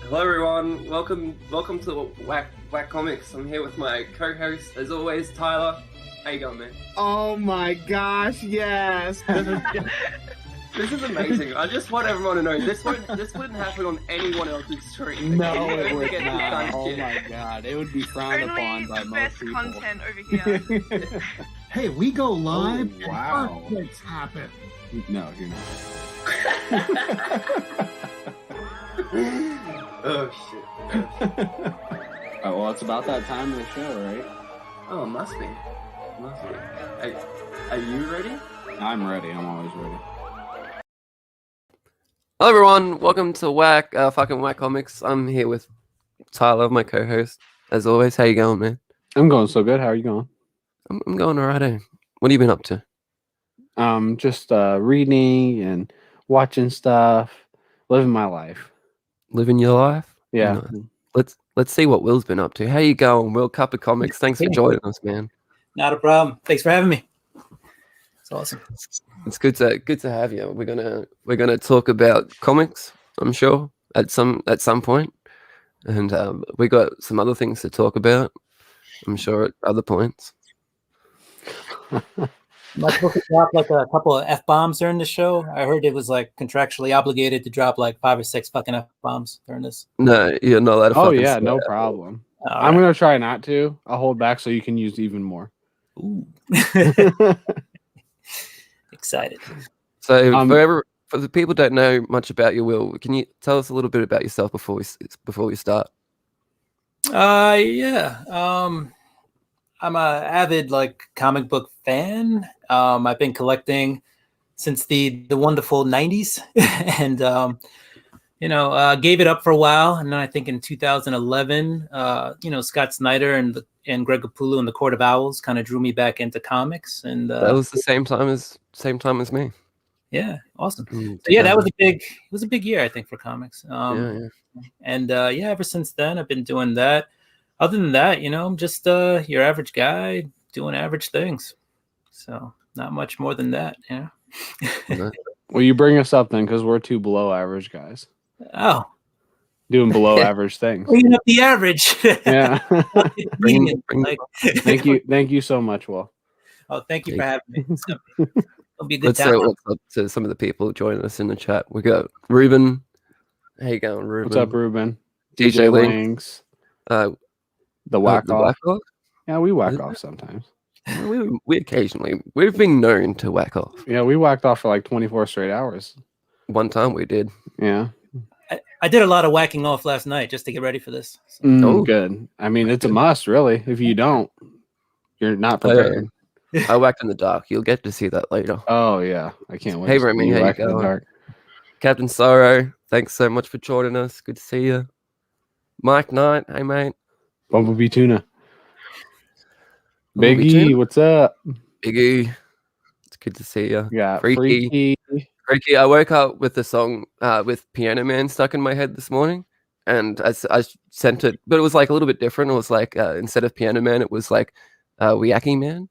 Hello everyone, welcome to Whack Comics. I'm here with my co-host, as always, Tyler. How you going, man? Oh my gosh, yes! This is amazing. I just want everyone to know this wouldn't happen on anyone else's stream. No, it would Get not. this Oh shit. my god, it would be frowned Only upon by the most best people. content over here. Hey, we go live Oh, wow. and earthquakes happen. No, you're not. Oh shit. Oh, well, it's about that time of the show, right? Oh, must be. Hey, are you ready? I'm ready. I'm always ready. Hello everyone, welcome to Whack Comics. I'm here with Tyler, my co-host. As always, how you going, man? I'm going so good. How are you going? I'm going alright. What have you been up to? Just reading and watching stuff, living my life. Living your life? Yeah. Let's see what Will's been up to. How you going, Will? Cup of Comics. Thanks for joining us, man. Not a problem. Thanks for having me. It's awesome. It's good to have you. We're gonna talk about comics, I'm sure, at some point, and we got some other things to talk about, I'm sure, at other points. Am I supposed to drop like a couple of F-bombs during the show? I heard it was like contractually obligated to drop like 5 or 6 fucking F-bombs during this. No, you're not allowed to. Oh yeah, no problem. I'm gonna try not to. I'll hold back so you can use even more. Ooh. Excited. So for the people who don't know much about you, Will, can you tell us a little bit about yourself before we start? Yeah. I'm a avid like comic book fan. I've been collecting since the wonderful 90s and gave it up for a while, and then I think in 2011 Scott Snyder and Greg Capullo and the Court of Owls kind of drew me back into comics, and That was the same time as me. Yeah, awesome. So yeah, that was a big year, I think, for comics. And ever since then I've been doing that. Other than that, I'm just your average guy doing average things. So not much more than that, yeah. Well, you bring us up then, because we're two below average guys. Oh, doing below average things. clean up the average. Yeah. Thank Thank you so much, Will. Oh, thank you for having me. It'll be a good Let's say time. what's up to some of the people joining us in the chat. We got Ruben. How you going, Ruben? What's up, Ruben? DJ Links. The whack off. off. Yeah, we whack off sometimes. We occasionally, we've been known to whack off. Yeah, we whacked off for like 24 straight hours. One time we did. Yeah. I did a lot of whacking off last night just to get ready for this. So. Good. I mean, it's a must, really. If you don't, you're not prepared. I whacked in the dark. You'll get to see that later. Oh, yeah. I can't wait. Hey, Remy, how you going? Captain Sorrow, thanks so much for joining us. Good to see you. Mike Knight, hey, mate. Bumblebee Tuna. Biggie, what's up? Biggie, it's good to see you. Yeah, Freaky. I woke up with the song with Piano Man stuck in my head this morning, and I sent it, but it was like a little bit different. It was like instead of Piano Man, it was like Wiyaki Man,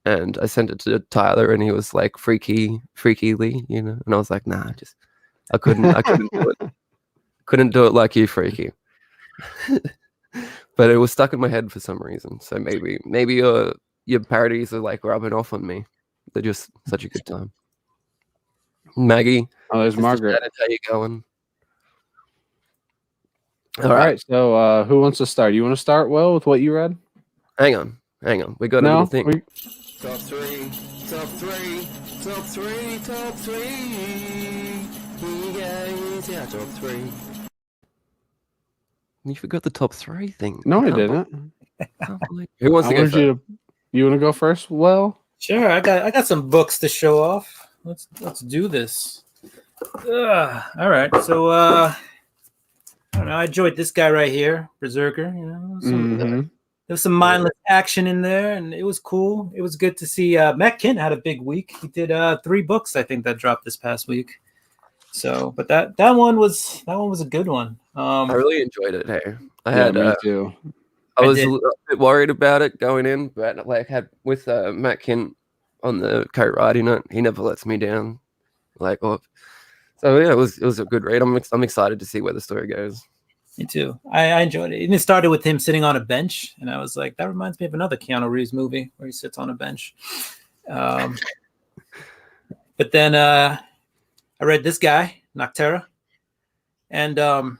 and I sent it to Tyler, and he was like Freaky Lee, and I was like, nah, I couldn't do it. Couldn't do it like you, Freaky. But it was stuck in my head for some reason. So maybe your parodies are like rubbing off on me. They're just such a good time. Maggie. Oh, there's Margaret. How you going? All right. So who wants to start? You want to start, Will, with what you read? Hang on. We got a little thing. Top three. Top three. You forgot the top 3 thing. No, I didn't. Who wants to go first? You want to go first, Will? Sure, I got some books to show off. Let's do this. All right, so I don't know. I enjoyed this guy right here, Berserker. There was some mindless action in there, and it was cool. It was good to see. Matt Kent had a big week. He did 3 books, I think, that dropped this past week. So, but that one was a good one. I really enjoyed it. Hey, Me too. I was a bit worried about it going in, but with Matt Kent on the co-writing it, he never lets me down. So yeah, it was a good read. I'm excited to see where the story goes. Me too. I enjoyed it. And it started with him sitting on a bench, and I was like, that reminds me of another Keanu Reeves movie where he sits on a bench. But then I read this guy, Noctera, and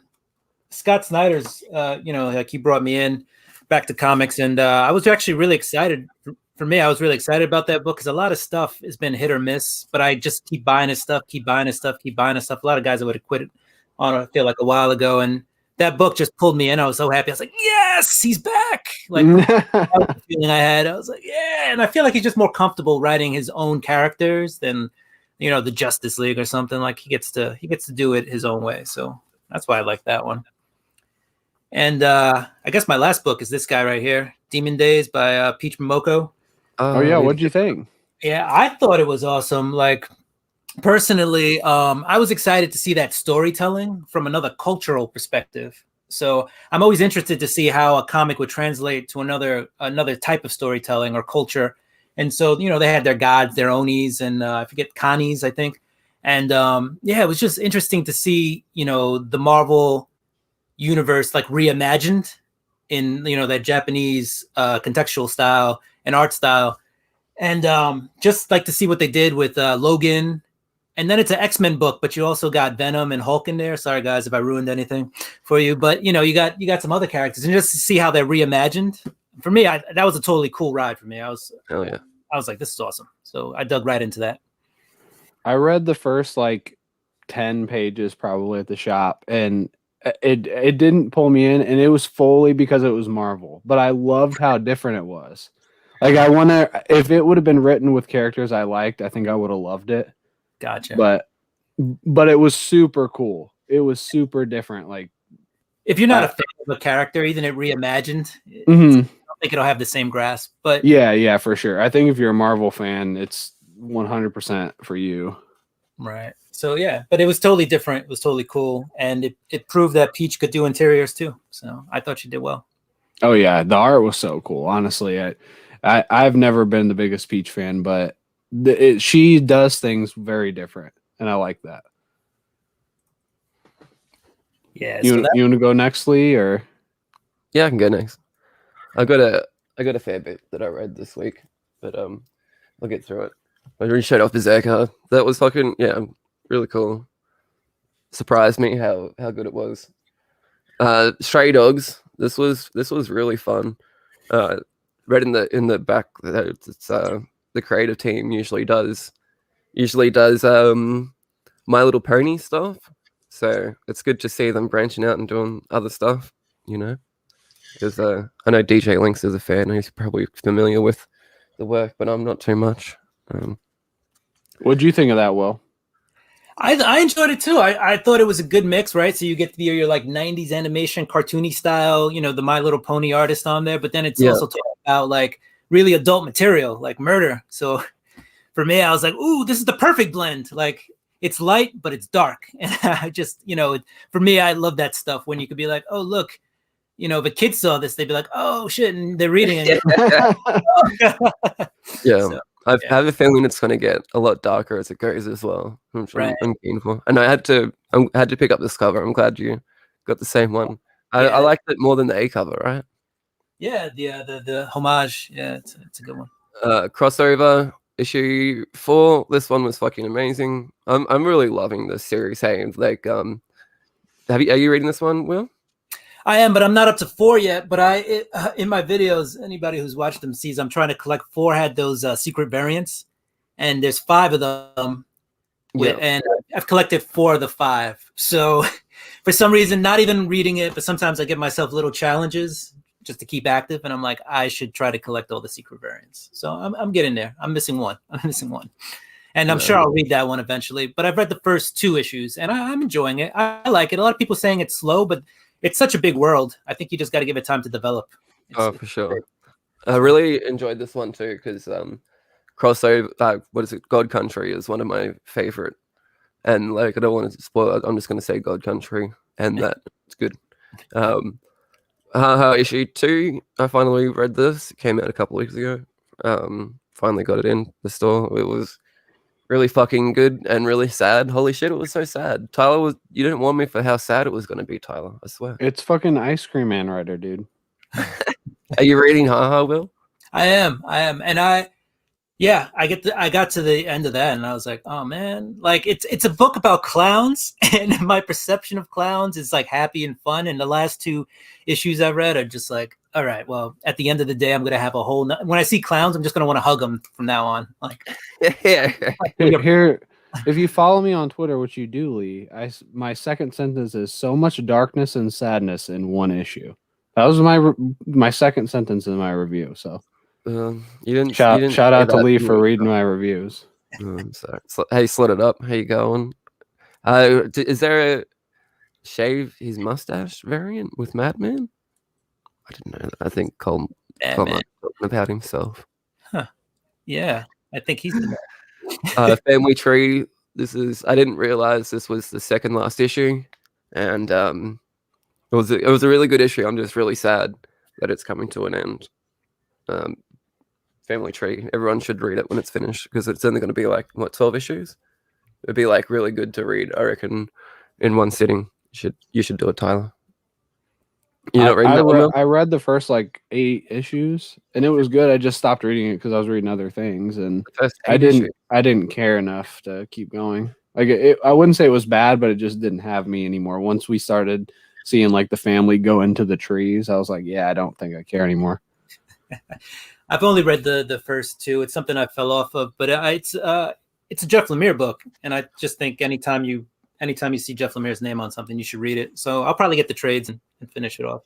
Scott Snyder's, like he brought me in back to comics, and I was actually really excited. For me, I was really excited about that book because a lot of stuff has been hit or miss, but I just keep buying his stuff. A lot of guys that would have quit it on, I feel like, a while ago, and that book just pulled me in. I was so happy. I was like, yes, he's back. Like, that was the feeling I had. I was like, yeah, and I feel like he's just more comfortable writing his own characters than, the Justice League or something. Like he gets to do it his own way. So that's why I like that one. And I guess my last book is this guy right here, Demon Days by Peach Momoko. Oh yeah, what'd you think? Yeah, I thought it was awesome. Like, personally, I was excited to see that storytelling from another cultural perspective. So I'm always interested to see how a comic would translate to another type of storytelling or culture. And so, they had their gods, their Onis, and I forget, Kanis, I think. And it was just interesting to see, the Marvel universe like reimagined in, that Japanese contextual style and art style. And just like to see what they did with Logan. And then it's an X-Men book, but you also got Venom and Hulk in there. Sorry, guys, if I ruined anything for you. But, you got some other characters. And just to see how they're reimagined. For me, that was a totally cool ride for me. I was like, this is awesome. So I dug right into that. I read the first, 10 pages probably at the shop. And it didn't pull me in. And it was fully because it was Marvel. But I loved how different it was. Like, I wonder if it would have been written with characters I liked, I think I would have loved it. Gotcha. But it was super cool. It was super different. Like, if you're not a fan of a character, even it reimagined, I don't think it'll have the same grasp. But yeah, for sure. I think if you're a Marvel fan, it's 100% for you. Right. So yeah, but it was totally different. It was totally cool, and it proved that Peach could do interiors too. So I thought she did well. Oh yeah, the art was so cool. Honestly, I've never been the biggest Peach fan, but she does things very different, and I like that. Yeah. You want to go next, Lee, or? Yeah, I can go next. I got a fair bit that I read this week, but I'll get through it. I already showed off Berserker. That was fucking really cool. Surprised me how good it was. Stray Dogs. This was really fun. Read in the back that it's the creative team usually does My Little Pony stuff. So it's good to see them branching out and doing other stuff, because I know DJ Links is a fan. He's probably familiar with the work, but I'm not too much. What do you think of that, Will? I enjoyed it too. I thought it was a good mix, right? So you get your like 90s animation, cartoony style, the My Little Pony artist on there, but then it's also talking about like really adult material, like murder. So for me, I was like, ooh, this is the perfect blend. Like, it's light, but it's dark. And I just, for me, I love that stuff when you could be like, oh, look, if a kid saw this, they'd be like, oh shit, and they're reading it. Yeah. So, I have a feeling it's going to get a lot darker as it goes as well, which I'm keen for. And I had to pick up this cover. I'm glad you got the same one. I liked it more than the A cover, right? Yeah, the homage. Yeah, it's a good one. Crossover issue 4. This one was fucking amazing. I'm really loving this series. Hey, like, are you reading this one, Will? I am, but I'm not up to 4 yet. But in my videos, anybody who's watched them sees I'm trying to collect 4. Had those secret variants, and there's 5 of them. And I've collected 4 of the 5. So for some reason, not even reading it, but sometimes I give myself little challenges just to keep active, and I'm like, I should try to collect all the secret variants. So I'm getting there. I'm missing one. And I'm sure I'll read that one eventually. But I've read the first 2 issues, and I'm enjoying it. I like it. A lot of people saying it's slow, but it's such a big world. I think you just got to give it time to develop. For sure. I really enjoyed this one too, because crossover, what is it? God Country is one of my favorite. And like, I don't want to spoil it. I'm just going to say God Country, and that it's good. Issue 2, I finally read this. It came out a couple weeks ago. Finally got it in the store. It was really fucking good and really sad. Holy shit, it was so sad. You didn't warn me for how sad it was going to be, Tyler. I swear. It's fucking Ice Cream Man writer, dude. Are you reading Haha, Will? I am, and I got to the end of that, and I was like, oh man, like it's a book about clowns, and my perception of clowns is like happy and fun. And the last 2 issues I read are just like, all right, well, at the end of the day, I'm gonna have a whole. When I see clowns, I'm just gonna want to hug them from now on. Like, Yeah. Here, if you follow me on Twitter, which you do, Lee, my second sentence is so much darkness and sadness in one issue. That was my second sentence in my review. So. You didn't Shout out to Lee for reading my. my reviews. I'm sorry. Hey, Slit It Up. How you going? Is there a shave his mustache variant with Madman? I didn't know that. I think Cole might talking about himself. Huh. Yeah, I think he's the man. Family Tree. I didn't realize this was the second last issue, and it was a really good issue. I'm just really sad that it's coming to an end. Family Tree. Everyone should read it when it's finished because it's only going to be like 12 issues. It'd be like really good to read, I reckon, in one sitting. You should do it, Tyler. You not reading that one, Will? I read the first like 8 issues, and it was good. I just stopped reading it because I was reading other things, and I didn't care enough to keep going. Like I wouldn't say it was bad, but it just didn't have me anymore. Once we started seeing like the family go into the trees, I was like, yeah, I don't think I care anymore. I've only read the first 2. It's something I fell off of, but it's a Jeff Lemire book, and I just think anytime you see Jeff Lemire's name on something, you should read it. So I'll probably get the trades and finish it off.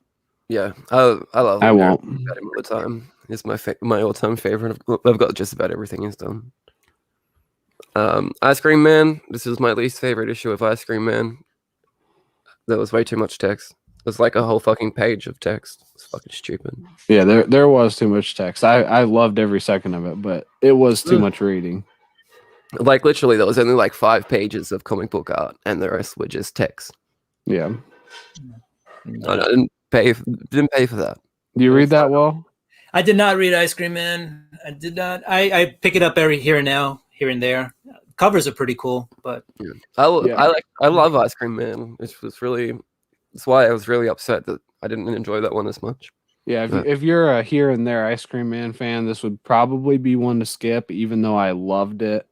Yeah, I love. I won't. About him all the time. He's my all-time favorite. I've got just about everything he's done. Ice Cream Man. This is my least favorite issue of Ice Cream Man. There was way too much text. There's like a whole fucking page of text. It's fucking stupid. Yeah, there was too much text. I loved every second of it, but it was too much reading. Like literally, there was only like 5 pages of comic book art, and the rest were just text. Yeah. I didn't pay for that. Do you read that well? I did not read Ice Cream Man. I did not. I pick it up every here and there. Covers are pretty cool, but yeah. I love Ice Cream Man. That's why I was really upset that I didn't enjoy that one as much. Yeah, if you're a here and there Ice Cream Man fan, this would probably be one to skip, even though I loved it.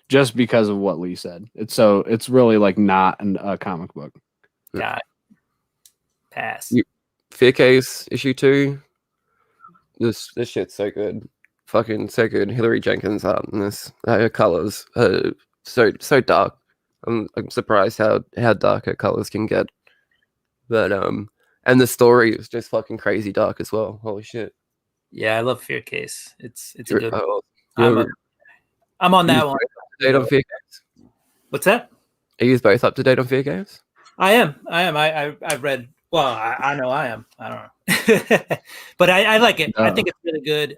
Just because of what Lee said. It's really like not a comic book. God. Pass. Fear Case issue 2. This shit's so good. Fucking so good. Hillary Jenkins art in this. Her colors so dark. I'm surprised how dark her colors can get. But and the story is just fucking crazy dark as well. Holy shit. Yeah, I love Fear Case. It's a good one. I'm on that one. Date on Fear Case? What's that? Are you both up to date on Fear Case? I am. I've read. Well, I know I am. I don't know, but I like it. I think it's really good.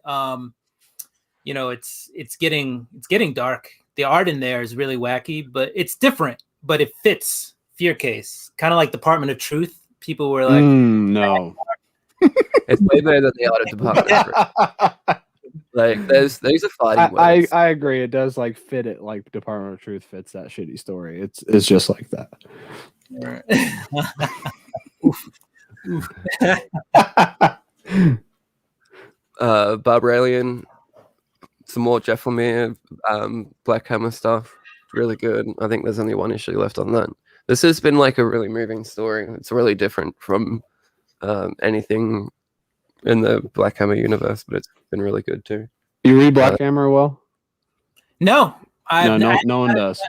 It's getting dark. The art in there is really wacky, but it's different. But it fits Fear Case, kind of like Department of Truth. People were like, "No, it's way better than the art of Department of Truth." Like those are fighting words. I agree. It does like fit it like Department of Truth fits that shitty story. It's just like that. Barbarian, some more Jeff Lemire, Black Hammer stuff. Really good. I think there's only 1 issue left on that. This has been like a really moving story. It's really different from anything in the Black Hammer universe, but it's been really good too. You read Black Hammer well? No, no one does.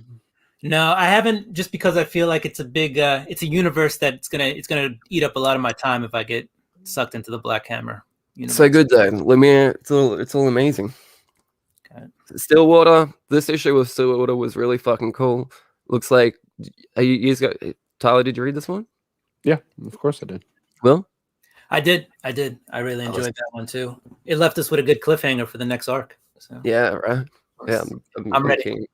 No, I haven't, just because I feel like it's a big, it's a universe that's gonna eat up a lot of my time if I get sucked into the Black Hammer universe. So good though, Lemire. It's all amazing. Okay. Stillwater. This issue of Stillwater was really fucking cool. Looks like Tyler, did you read this one? Yeah, of course I did. Will? I did. I really enjoyed that one too. It left us with a good cliffhanger for the next arc. So. Yeah, right. Yeah, I'm ready.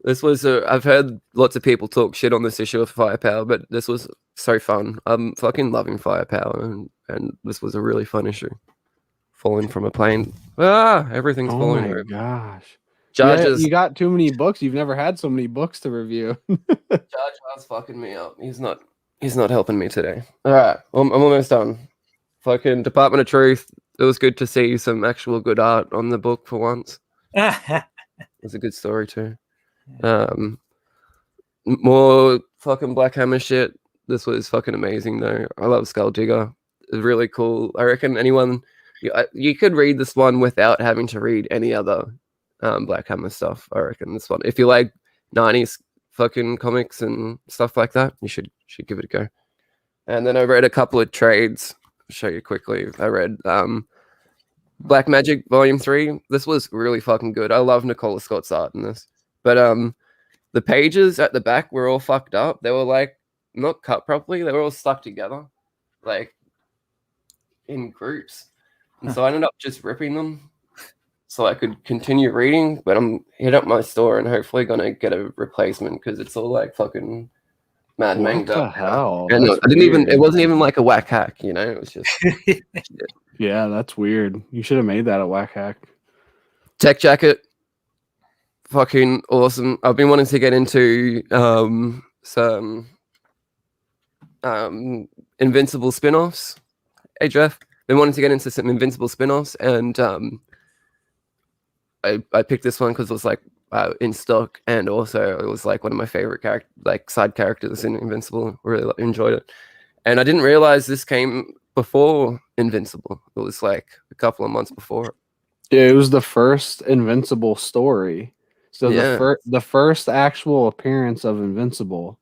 This was I've heard lots of people talk shit on this issue of Firepower, but this was so fun. I'm fucking loving Firepower, and this was a really fun issue. Falling from a plane. Everything's falling over. Gosh. Jar Yeah, Jar's you got too many books. You've never had so many books to review. Jar Jar's fucking me up. He's not helping me today. All right, I'm almost done. Fucking Department of Truth. It was good to see some actual good art on the book for once. It was a good story too. More fucking Black Hammer shit. This was fucking amazing though. I love Skull Digger. It's really cool. I reckon anyone you could read this one without having to read any other Black Hammer stuff. I reckon this one. If you like 90s fucking comics and stuff like that, you should give it a go. And then I read a couple of trades. I'll show you quickly. I read Black Magic Volume 3. This was really fucking good. I love Nicola Scott's art in this. But the pages at the back were all fucked up. They were like not cut properly. They were all stuck together, like in groups. And so I ended up just ripping them so I could continue reading. But I'm hit up my store and hopefully gonna get a replacement because it's all like fucking mad manged What the up. hell? And That's I didn't even. weird. It wasn't even like a whack hack. You know, it was just Yeah, that's weird. You should have made that a whack hack. Tech Jacket. Fucking awesome. I've been wanting to get into some Invincible Spin-Offs. Hey Jeff, been wanting to get into some Invincible Spin-Offs, and I picked this one because it was like in stock, and also it was like one of my favorite side characters in Invincible. Really enjoyed it, and I didn't realize this came before Invincible. It was like a couple of months before it. Yeah, it was the first Invincible story. So Yeah. the first actual appearance of Invincible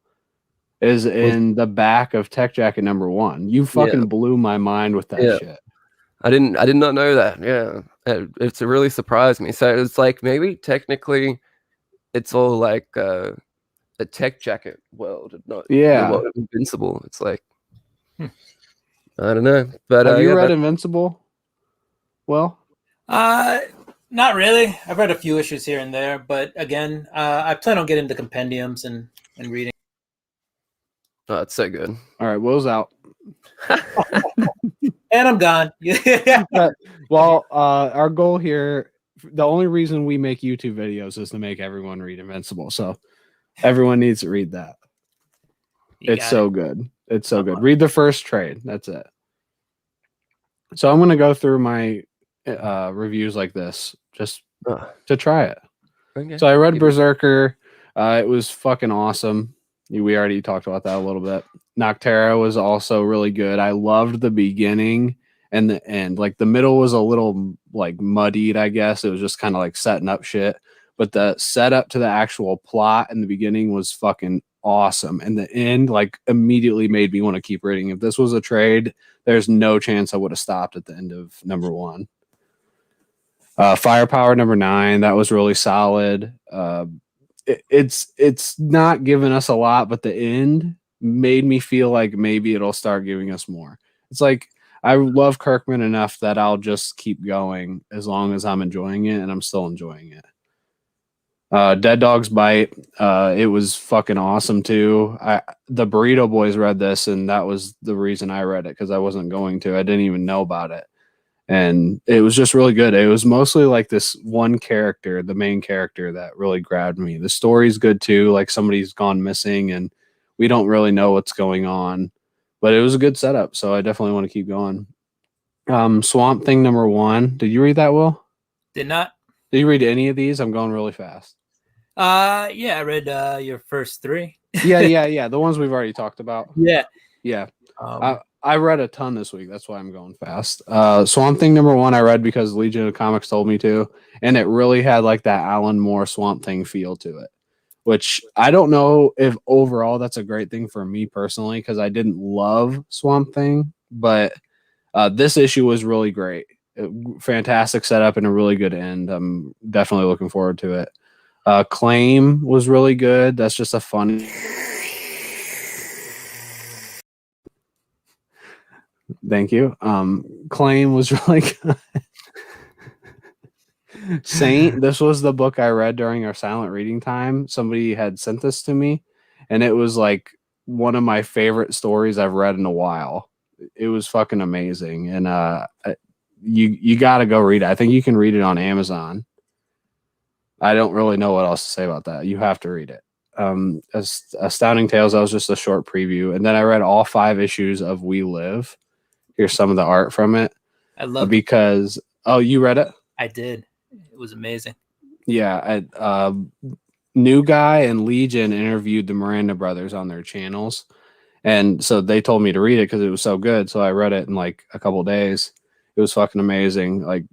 is in the back of Tech Jacket #1. You fucking blew my mind with that shit. I did not know that. Yeah, it's really surprised me. So it's like maybe technically it's all like a Tech Jacket world, not the world of Invincible. It's like I don't know. But have you read Invincible? Well, not really. I've read a few issues here and there, but again, I plan on getting the compendiums and reading. Oh, it's so good. All right, Will's out. And I'm gone. Well, our goal here, the only reason we make YouTube videos is to make everyone read Invincible. So everyone needs to read that. It's so good. It's so good. Read the first trade. That's it. So I'm going to go through my reviews like this just to try it. Okay. So I read Berserker. It was fucking awesome. We already talked about that a little bit. Noctera was also really good. I loved the beginning and the end. Like the middle was a little like muddied, I guess. It was just kind of like setting up shit. But the setup to the actual plot in the beginning was fucking awesome. And the end like immediately made me want to keep reading. If this was a trade, there's no chance I would have stopped at the end of #1. Firepower #9, that was really solid. It's not giving us a lot, but the end made me feel like maybe it'll start giving us more. It's like I love Kirkman enough that I'll just keep going as long as I'm enjoying it, and I'm still enjoying it. Dead Dog's Bite, it was fucking awesome too. The Burrito Boys read this, and that was the reason I read it, because I wasn't going to. I didn't even know about it. And it was just really good. It was mostly like this one character, the main character, that really grabbed me. The story's good too. Like somebody's gone missing and we don't really know what's going on, but it was a good setup. So I definitely want to keep going. Swamp Thing #1. Did you read that, Will? Did not. Did you read any of these? I'm going really fast. Yeah, I read your first 3. Yeah. The ones we've already talked about. Yeah. I read a ton this week. That's why I'm going fast. Swamp Thing #1 I read because Legion of Comics told me to, and it really had like that Alan Moore Swamp Thing feel to it, which I don't know if overall that's a great thing for me personally, because I didn't love Swamp Thing, but this issue was really great. Fantastic setup and a really good end. I'm definitely looking forward to it. Claim was really good. That's just a funny... Thank you. Claim was really good. Saint, this was the book I read during our silent reading time. Somebody had sent this to me, and it was like one of my favorite stories I've read in a while. It was fucking amazing, and you got to go read it. I think you can read it on Amazon. I don't really know what else to say about that. You have to read it. Astounding Tales, that was just a short preview. And then I read all 5 issues of We Live. Here's some of the art from it. I love because you read it? I did. It was amazing. Yeah. New Guy and Legion interviewed the Miranda brothers on their channels. And so they told me to read it because it was so good. So I read it in like a couple days. It was fucking amazing. Like,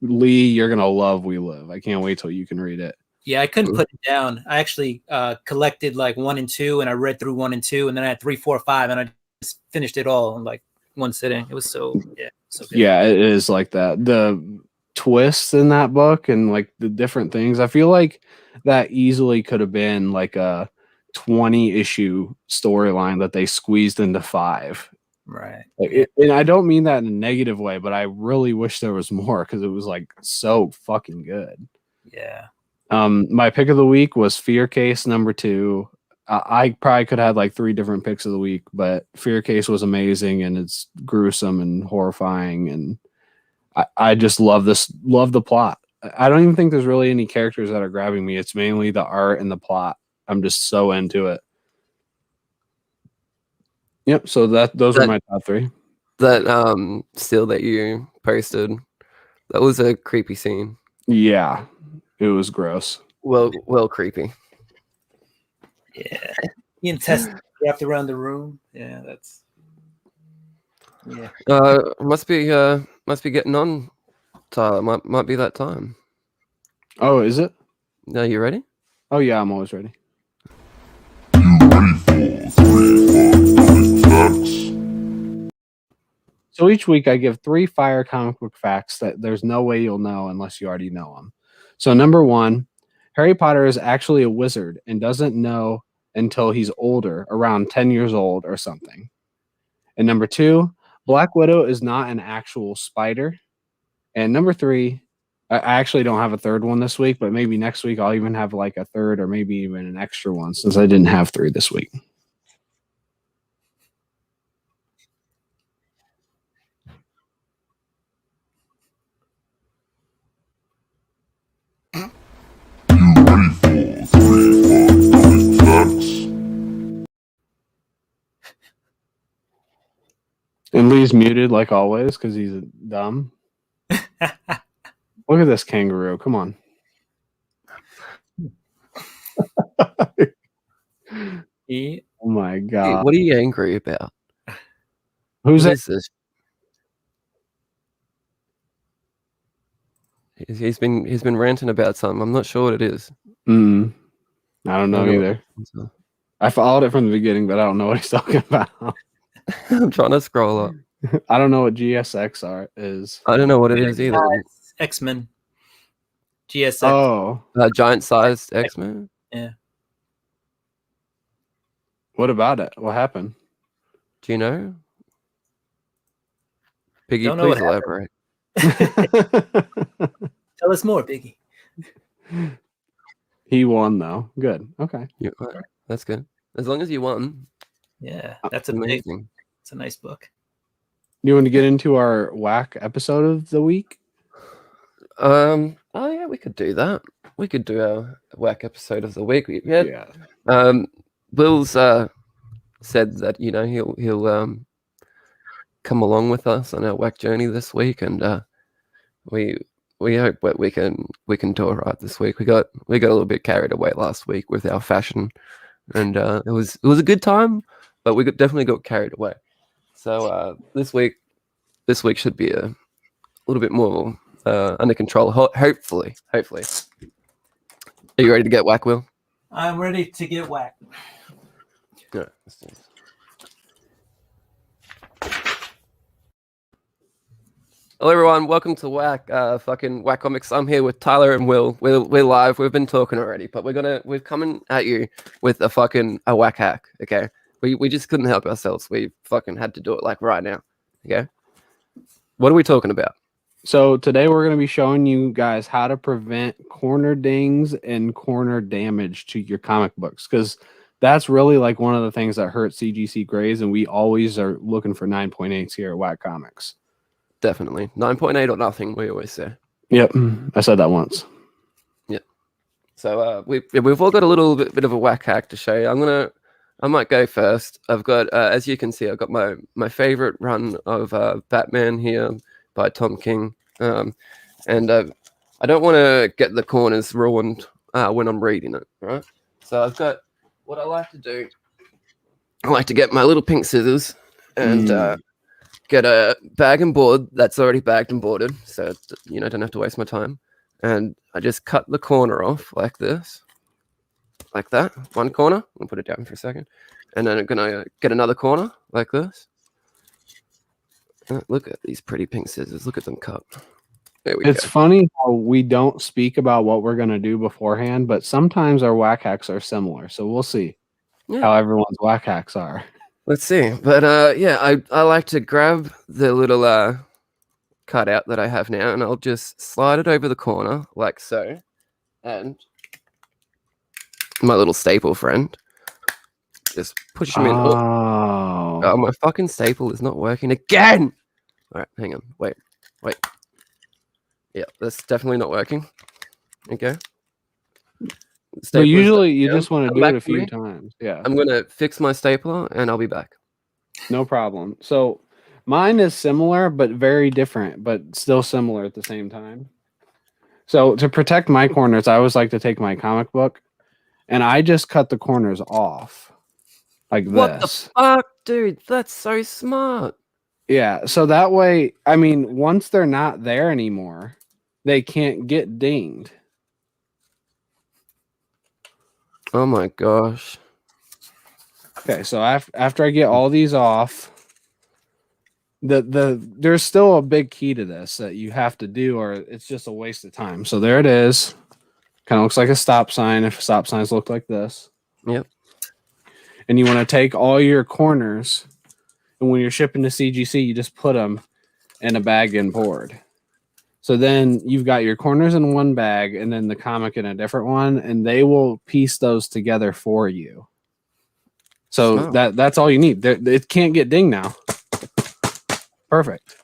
Lee, you're going to love We Live. I can't wait till you can read it. Yeah, I couldn't put it down. I actually collected like 1 and 2, and I read through 1 and 2, and then I had 3, 4, 5, and I just finished it all in like one sitting. It was so good. Yeah, it is like that. The twists in that book and like the different things. I feel like that easily could have been like a 20 issue storyline that they squeezed into 5. Right. And I don't mean that in a negative way, but I really wish there was more because it was like so fucking good. Yeah. My pick of the week was Fear Case number 2. I probably could have had like 3 different picks of the week, but Fear Case was amazing and it's gruesome and horrifying. And I just love the plot. I don't even think there's really any characters that are grabbing me. It's mainly the art and the plot. I'm just so into it. Yep. So those were my top 3. That still that you posted, that was a creepy scene. Yeah, it was gross. Well, creepy. Yeah. The intestines wrapped around the room. Yeah, that's. Yeah. Must be getting on, Tyler. Might be that time. Oh, is it? Are you ready? Oh yeah, I'm always ready. So each week I give 3 fire comic book facts that there's no way you'll know unless you already know them. So number 1, Harry Potter is actually a wizard and doesn't know until he's older, around 10 years old or something. And number 2, Black Widow is not an actual spider. And number 3, I actually don't have a third one this week, but maybe next week I'll even have like a third or maybe even an extra one since I didn't have 3 this week. And Lee's muted like always because he's dumb. Look at this kangaroo. Come on. Oh my god. What are you angry about? Who's What that? is this? He's been ranting about something. I'm not sure what it is. I don't know either. I followed it from the beginning, but I don't know what he's talking about. I'm trying to scroll up. I don't know what GSX is. I don't know what it is either. X-Men. GSX. Oh. Giant-sized X-Men? Yeah. What about it? What happened? Do you know? Piggy, Don't know please elaborate. Tell us more, Biggie. He won, though. Good. Okay. That's good. As long as you won. Yeah, that's amazing. It's a nice book. You want to get into our whack episode of the week? Oh yeah, we could do that. We could do a whack episode of the week. Yeah. Will's said that he'll come along with us on our whack journey this week, and we hope that we can do it right this week. We got a little bit carried away last week with our fashion, and it was a good time, but we definitely got carried away. So this week should be a little bit more under control. Hopefully. Are you ready to get whack, Will? I'm ready to get whacked. Yeah. Let's do this. Hello everyone, welcome to Whack, fucking Whack Comics. I'm here with Tyler and Will. We're live. We've been talking already, but we're coming at you with a whack hack. Okay, we just couldn't help ourselves. We fucking had to do it like right now. Okay, what are we talking about? So today we're going to be showing you guys how to prevent corner dings and corner damage to your comic books, because that's really like one of the things that hurt CGC grades, and we always are looking for 9.8s here at Whack Comics. Definitely 9.8 or nothing. We always say. Yep, I said that once. Yeah. So we've all got a little bit of a whack hack to show you. I might go first. I've got, as you can see, I've got my favorite run of Batman here by Tom King, and I don't want to get the corners ruined when I'm reading it, right? So I've got what I like to do. I like to get my little pink scissors and get a bag and board that's already bagged and boarded, so don't have to waste my time. And I just cut the corner off like this, like that. One corner. I'll put it down for a second, and then I'm gonna get another corner like this. Look at these pretty pink scissors. Look at them cut. There we go. It's funny how we don't speak about what we're gonna do beforehand, but sometimes our whack hacks are similar. So we'll see how everyone's whack hacks are. Let's see. But I like to grab the little cutout that I have now, and I'll just slide it over the corner like so, and my little staple friend just push him in. Oh, my fucking staple is not working again. All right, hang on, wait. Yeah, that's definitely not working. Okay. So usually you just want to do it a few times. Yeah, I'm gonna fix my stapler and I'll be back. No problem. So mine is similar, but very different, but still similar at the same time. So to protect my corners, I always like to take my comic book and I just cut the corners off like this. What the fuck, dude? That's so smart. Yeah. So that way, I mean, once they're not there anymore, they can't get dinged. Oh my gosh. Okay. So after I get all these off, there's still a big key to this that you have to do, or it's just a waste of time. So there it is. Kind of looks like a stop sign if stop signs look like this. Yep. And you want to take all your corners, and when you're shipping to CGC, you just put them in a bag and board. So then you've got your corners in one bag and then the comic in a different one, and they will piece those together for you. So that's all you need. It can't get dinged now. Perfect.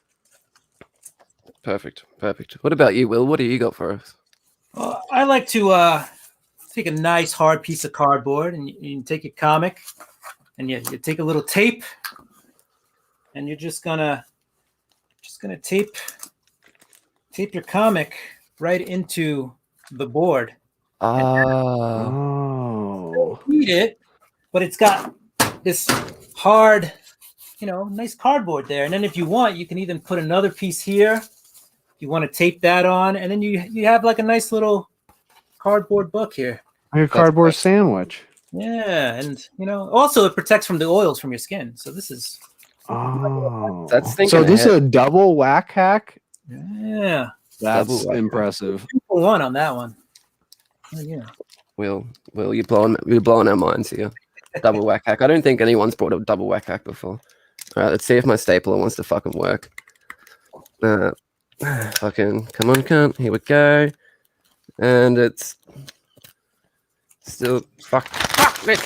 What about you, Will? What do you got for us? I like to take a nice hard piece of cardboard, and you take your comic, and you take a little tape, and you're just gonna tape your comic right into the board. Oh. Read it, but it's got this hard, nice cardboard there. And then if you want, you can even put another piece here. You want to tape that on, and then you have like a nice little cardboard book here. Like a cardboard sandwich. Yeah, and also it protects from the oils from your skin. So this is that's thinking so this ahead. is a double whack hack. Yeah, that's impressive. 2-for-1 on that one. Oh, yeah. Will, you're blowing our minds here. Double whack hack. I don't think anyone's brought a double whack hack before. All right, let's see if my stapler wants to fucking work. Fucking come on, cunt. Here we go. And it's still fuck it.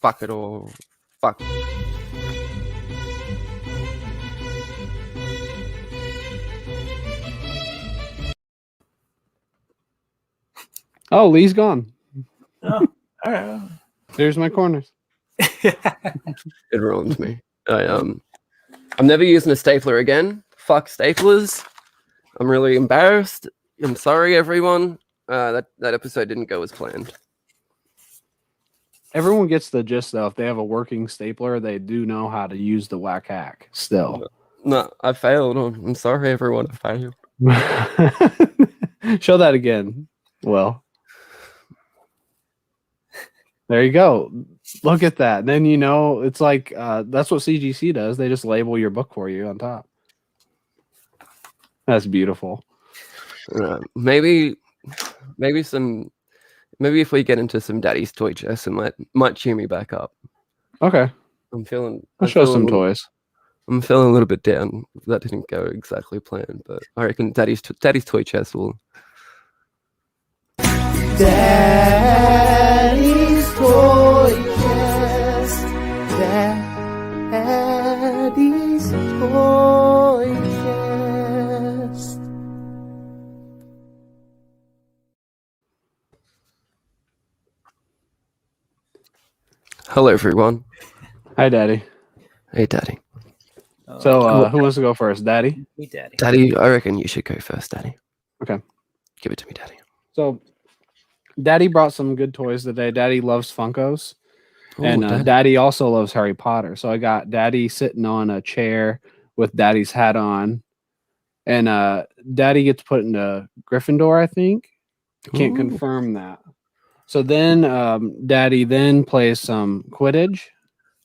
Fuck it all. Fuck. Oh, Lee's gone. Oh, all right. There's my corners. It ruins me. I'm never using a stapler again. Fuck staplers. I'm really embarrassed. I'm sorry, everyone. That episode didn't go as planned. Everyone gets the gist though. If they have a working stapler, they do know how to use the whack hack still. No, I failed. I'm sorry, everyone. I failed. Show that again. Well, there you go. Look at that. Then it's like that's what CGC does. They just label your book for you on top. That's beautiful. Maybe if we get into some Daddy's toy chests, it might cheer me back up. Okay. I'll show some toys. I'm feeling a little bit down. That didn't go exactly planned, but I reckon Daddy's toy chest will. Daddy's toy chest. Daddy's toy chest. Hello, everyone. Hi, Daddy. Hey, Daddy. So, who wants to go first? Daddy? Hey, Daddy. Daddy, I reckon you should go first, Daddy. Okay. Give it to me, Daddy. So, Daddy brought some good toys today. Daddy loves Funkos. Ooh, And Daddy. Daddy also loves Harry Potter. So, I got Daddy sitting on a chair with Daddy's hat on. And Daddy gets put into Gryffindor, I think. I can't Ooh. confirm that. So then Daddy then plays some Quidditch.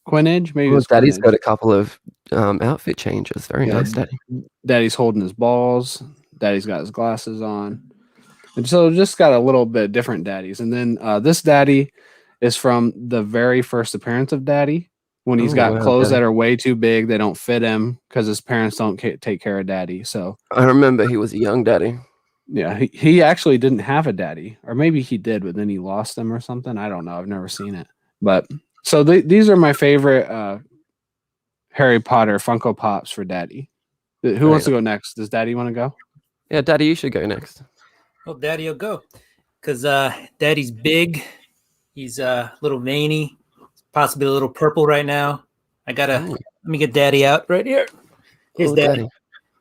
Maybe Well, it's Daddy's Quidditch. got a couple of outfit changes. Very Yeah. nice, Daddy. Daddy's holding his balls. Daddy's got his glasses on. And so just got a little bit different daddies. And then this daddy is from the very first appearance of Daddy when he's Oh, got wow, clothes Daddy. that are way too big. They don't fit him because his parents don't take care of Daddy. So, I remember he was a young Daddy. yeah, he actually didn't have a daddy. Or maybe he did, but then he lost him or something. I don't know. I've never seen it. But so these are my favorite Harry Potter Funko Pops for Daddy. Who wants to go next? Does Daddy want to go? Yeah, Daddy, you should go next. Oh, Daddy will go. Because Daddy's big. He's a little veiny. Possibly a little purple right now. Let me get Daddy out right here. Here's Oh, Daddy. Daddy.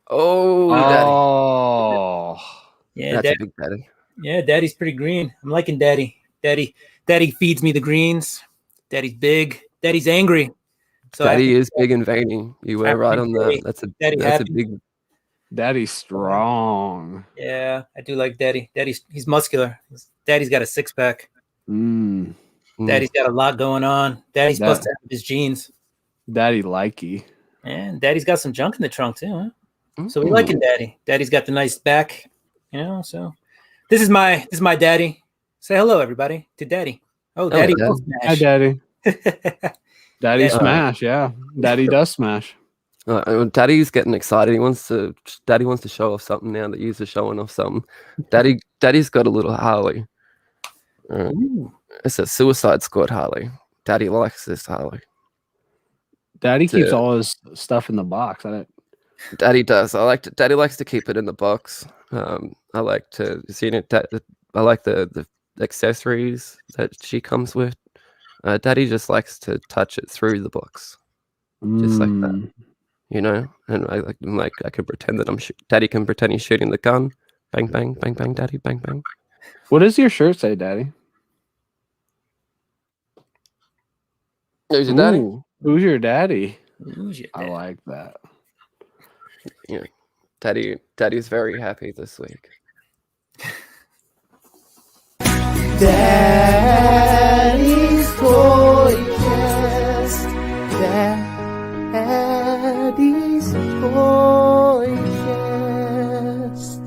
Oh, Daddy. Oh, Yeah, That's Daddy. a big Daddy. Yeah, Daddy's pretty green. I'm liking Daddy. Daddy feeds me the greens. Daddy's big. Daddy's angry. So Daddy is big and veiny. You were right on that. That's a happy. big. Daddy's strong. Yeah, I do like Daddy. He's muscular. Daddy's got a 6-pack. Mm, Daddy's got a lot going on. Daddy's busted out of his jeans. Daddy likey. And Daddy's got some junk in the trunk too, huh? So we Ooh. liking Daddy. Daddy's got the nice back, so this is my Daddy. Say hello, everybody, to Daddy. Oh, Hello, Daddy Dad. will Hi, smash. Daddy. Daddy Yeah. smash. Yeah, Daddy does smash. Daddy's getting excited. Daddy wants to show off something now that you're showing off something. Daddy's got a little Harley. It's a Suicide Squad Harley. Daddy likes this Harley. Daddy keeps all his stuff in the box. Daddy does. Daddy likes to keep it in the box. I like to see it. I like the accessories that she comes with. Daddy just likes to touch it through the box, just like that, And I can pretend that Daddy can pretend he's shooting the gun. Bang bang bang bang. Daddy bang bang. What does your shirt say, Daddy? There's your daddy. Ooh, who's your daddy? Who's your I Daddy? like that. Yeah, Daddy's very happy this week. Daddy's Toy Chest. Daddy's Toy Chest.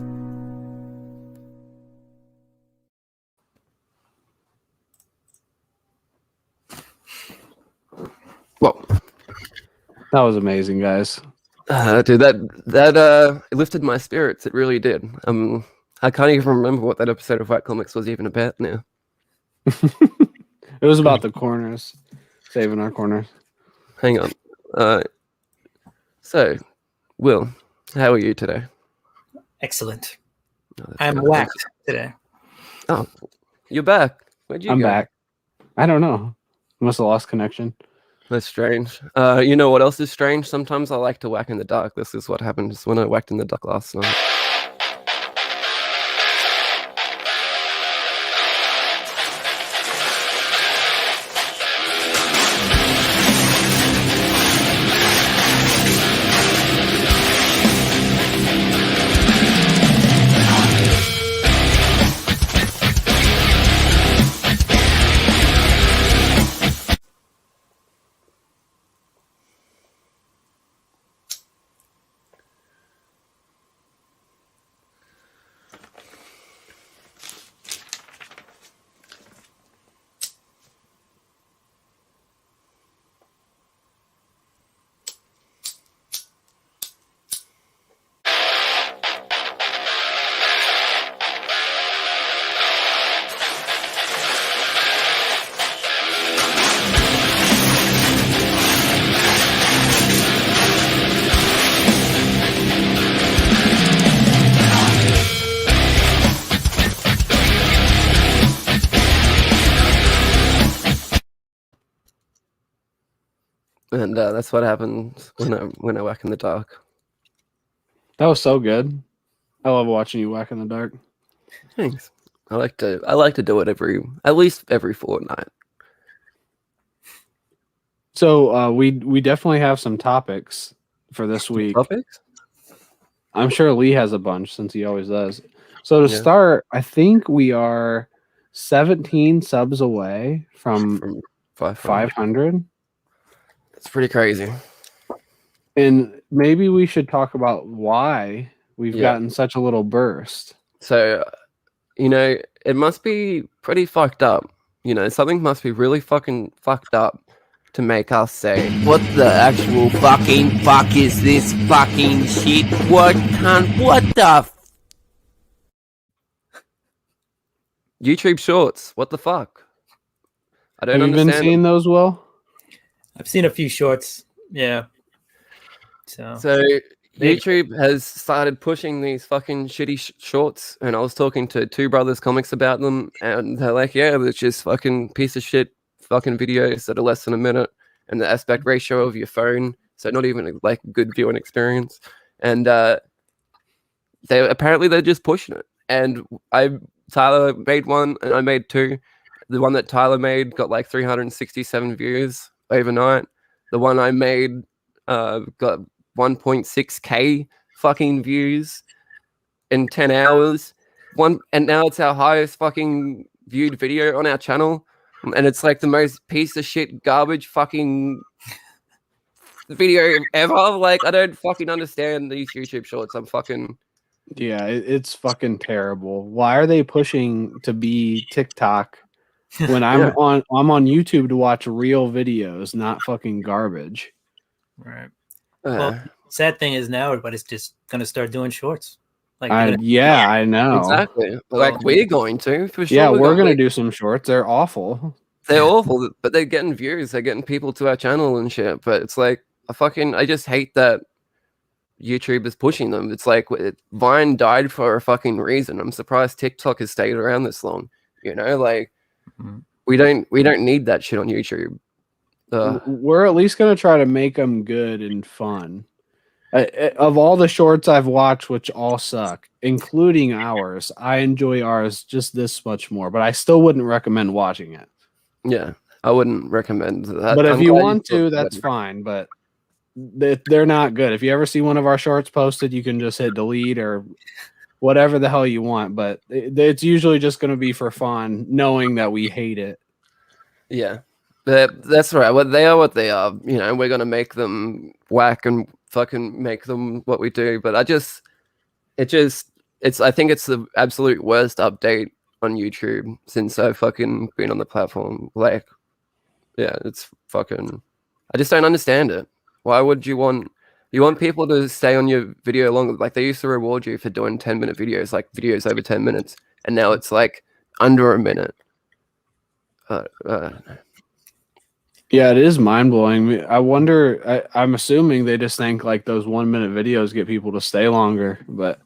Whoa. That was amazing, guys. Dude, that it lifted my spirits. It really did. I can't even remember what that episode of White Comics was even about now. It was about the corners, saving our corners. Hang on. So, Will, how are you today? Excellent. Oh, that's I'm good. whacked today. Oh, you're back. Where'd you I'm go? back. I don't know. Must have lost connection. That's strange. You know what else is strange? Sometimes I like to whack in the dark. This is what happened when I whacked in the dark last night. And that's what happens when I whack in the dark. That was so good. I love watching you whack in the dark. Thanks. I like to do it at least every fortnight. So we definitely have some topics for this week. Topics? I'm sure Lee has a bunch since he always does. So to Yeah. start, I think we are 17 subs away from 500. That's pretty crazy. And maybe we should talk about why we've gotten such a little burst. So, it must be pretty fucked up. Something must be really fucking fucked up to make us say, what the actual fucking fuck is this fucking shit? What the YouTube Shorts, what the fuck? I don't Have you understand. been seeing those, Will? I've seen a few shorts. Yeah. So YouTube has started pushing these fucking shitty shorts, and I was talking to Two Brothers Comics about them, and they're like, yeah, there's just fucking piece of shit fucking videos that are less than a minute, and the aspect ratio of your phone, so not even like good viewing experience. And they're just pushing it. And Tyler made one, and I made two. The one that Tyler made got like 367 views overnight. The one I made got 1.6k fucking views in 10 hours. And now it's our highest fucking viewed video on our channel, and it's like the most piece of shit garbage fucking video ever. Like, I don't fucking understand these YouTube Shorts. Yeah, it's fucking terrible. Why are they pushing to be TikTok when I'm on YouTube to watch real videos, not fucking garbage? Right. Well, sad thing is now everybody's just gonna start doing shorts. Like, I know. Exactly. Like, we're going to, for sure. Yeah, we're gonna do some shorts. They're awful. They're awful, but they're getting views. They're getting people to our channel and shit. But it's like, I just hate that YouTube is pushing them. It's like Vine died for a fucking reason. I'm surprised TikTok has stayed around this long. Like, we don't need that shit on YouTube. We're at least gonna try to make them good and fun. Of all the shorts I've watched, which all suck, including ours, I enjoy ours just this much more. But I still wouldn't recommend watching it. Yeah, I wouldn't recommend that. But if you want to, that's fine. But they're not good. If you ever see one of our shorts posted, you can just hit delete or whatever the hell you want. But it's usually just going to be for fun, knowing that we hate it. Yeah, that's right. Well, they are what they are. We're going to make them whack and fucking make them what we do. But I think it's the absolute worst update on YouTube since I've fucking been on the platform. Like, yeah, it's fucking, I just don't understand it. Why would you want people to stay on your video longer? Like, they used to reward you for doing 10-minute videos, like videos over 10 minutes, and now it's like under a minute. Yeah, it is mind blowing. I wonder. I'm assuming they just think like those 1 minute videos get people to stay longer. But